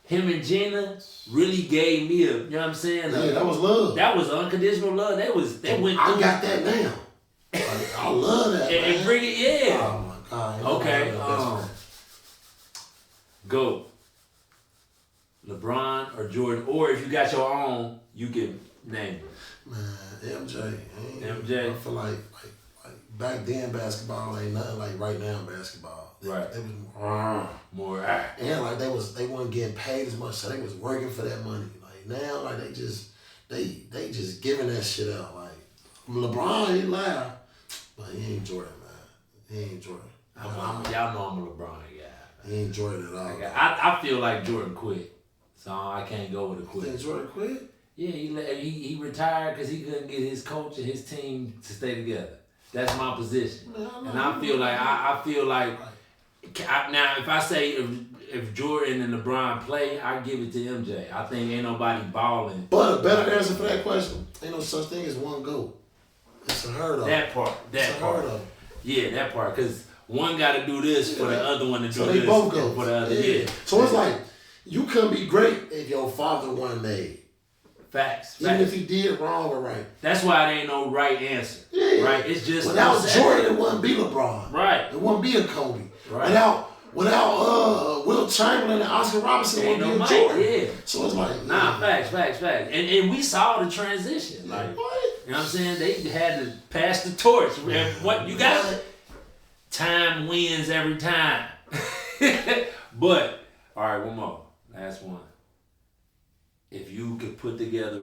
Him and Gina really gave me you know what I'm saying? That was love. That was unconditional love. They went through. I got that now. Like, I love that, man. And bring it, yeah. Oh my God. Okay. Go. LeBron or Jordan, or if you got your own, you can name it. Man, MJ. MJ. I feel like back then basketball ain't nothing like right now basketball. Right. It was more. And like they weren't getting paid as much, so they was working for that money. Like now, like they just giving that shit out. Like LeBron, he laugh, but he ain't Jordan, man. He ain't Jordan. Y'all know I'm a LeBron guy. He ain't Jordan at all. I feel like Jordan quit, so I can't go with a quit. You think Jordan quit? Yeah, he retired because he couldn't get his coach and his team to stay together. That's my position, and I feel like now if I say if Jordan and LeBron play, I give it to MJ. I think ain't nobody balling. But a better answer for that question, ain't no such thing as one GOAT. It's a hurdle. That part. Yeah, that part. Because one got to do this for the other one to do so this they both go for the other. Yeah. So it's like you couldn't be great if your father wasn't made. Facts. Even if he did wrong or right. That's why there ain't no right answer. Yeah. Right? It's just without Jordan, it wouldn't be LeBron. Right. It wouldn't be a Kobe. Right. Without Will Chamberlain and Oscar Robertson, it wouldn't be a Jordan. Yeah. So it's like facts. And we saw the transition. Like what? You know what I'm saying? They had to pass the torch. And what you got? Time wins every time. But all right, one more. Last one. If you could put together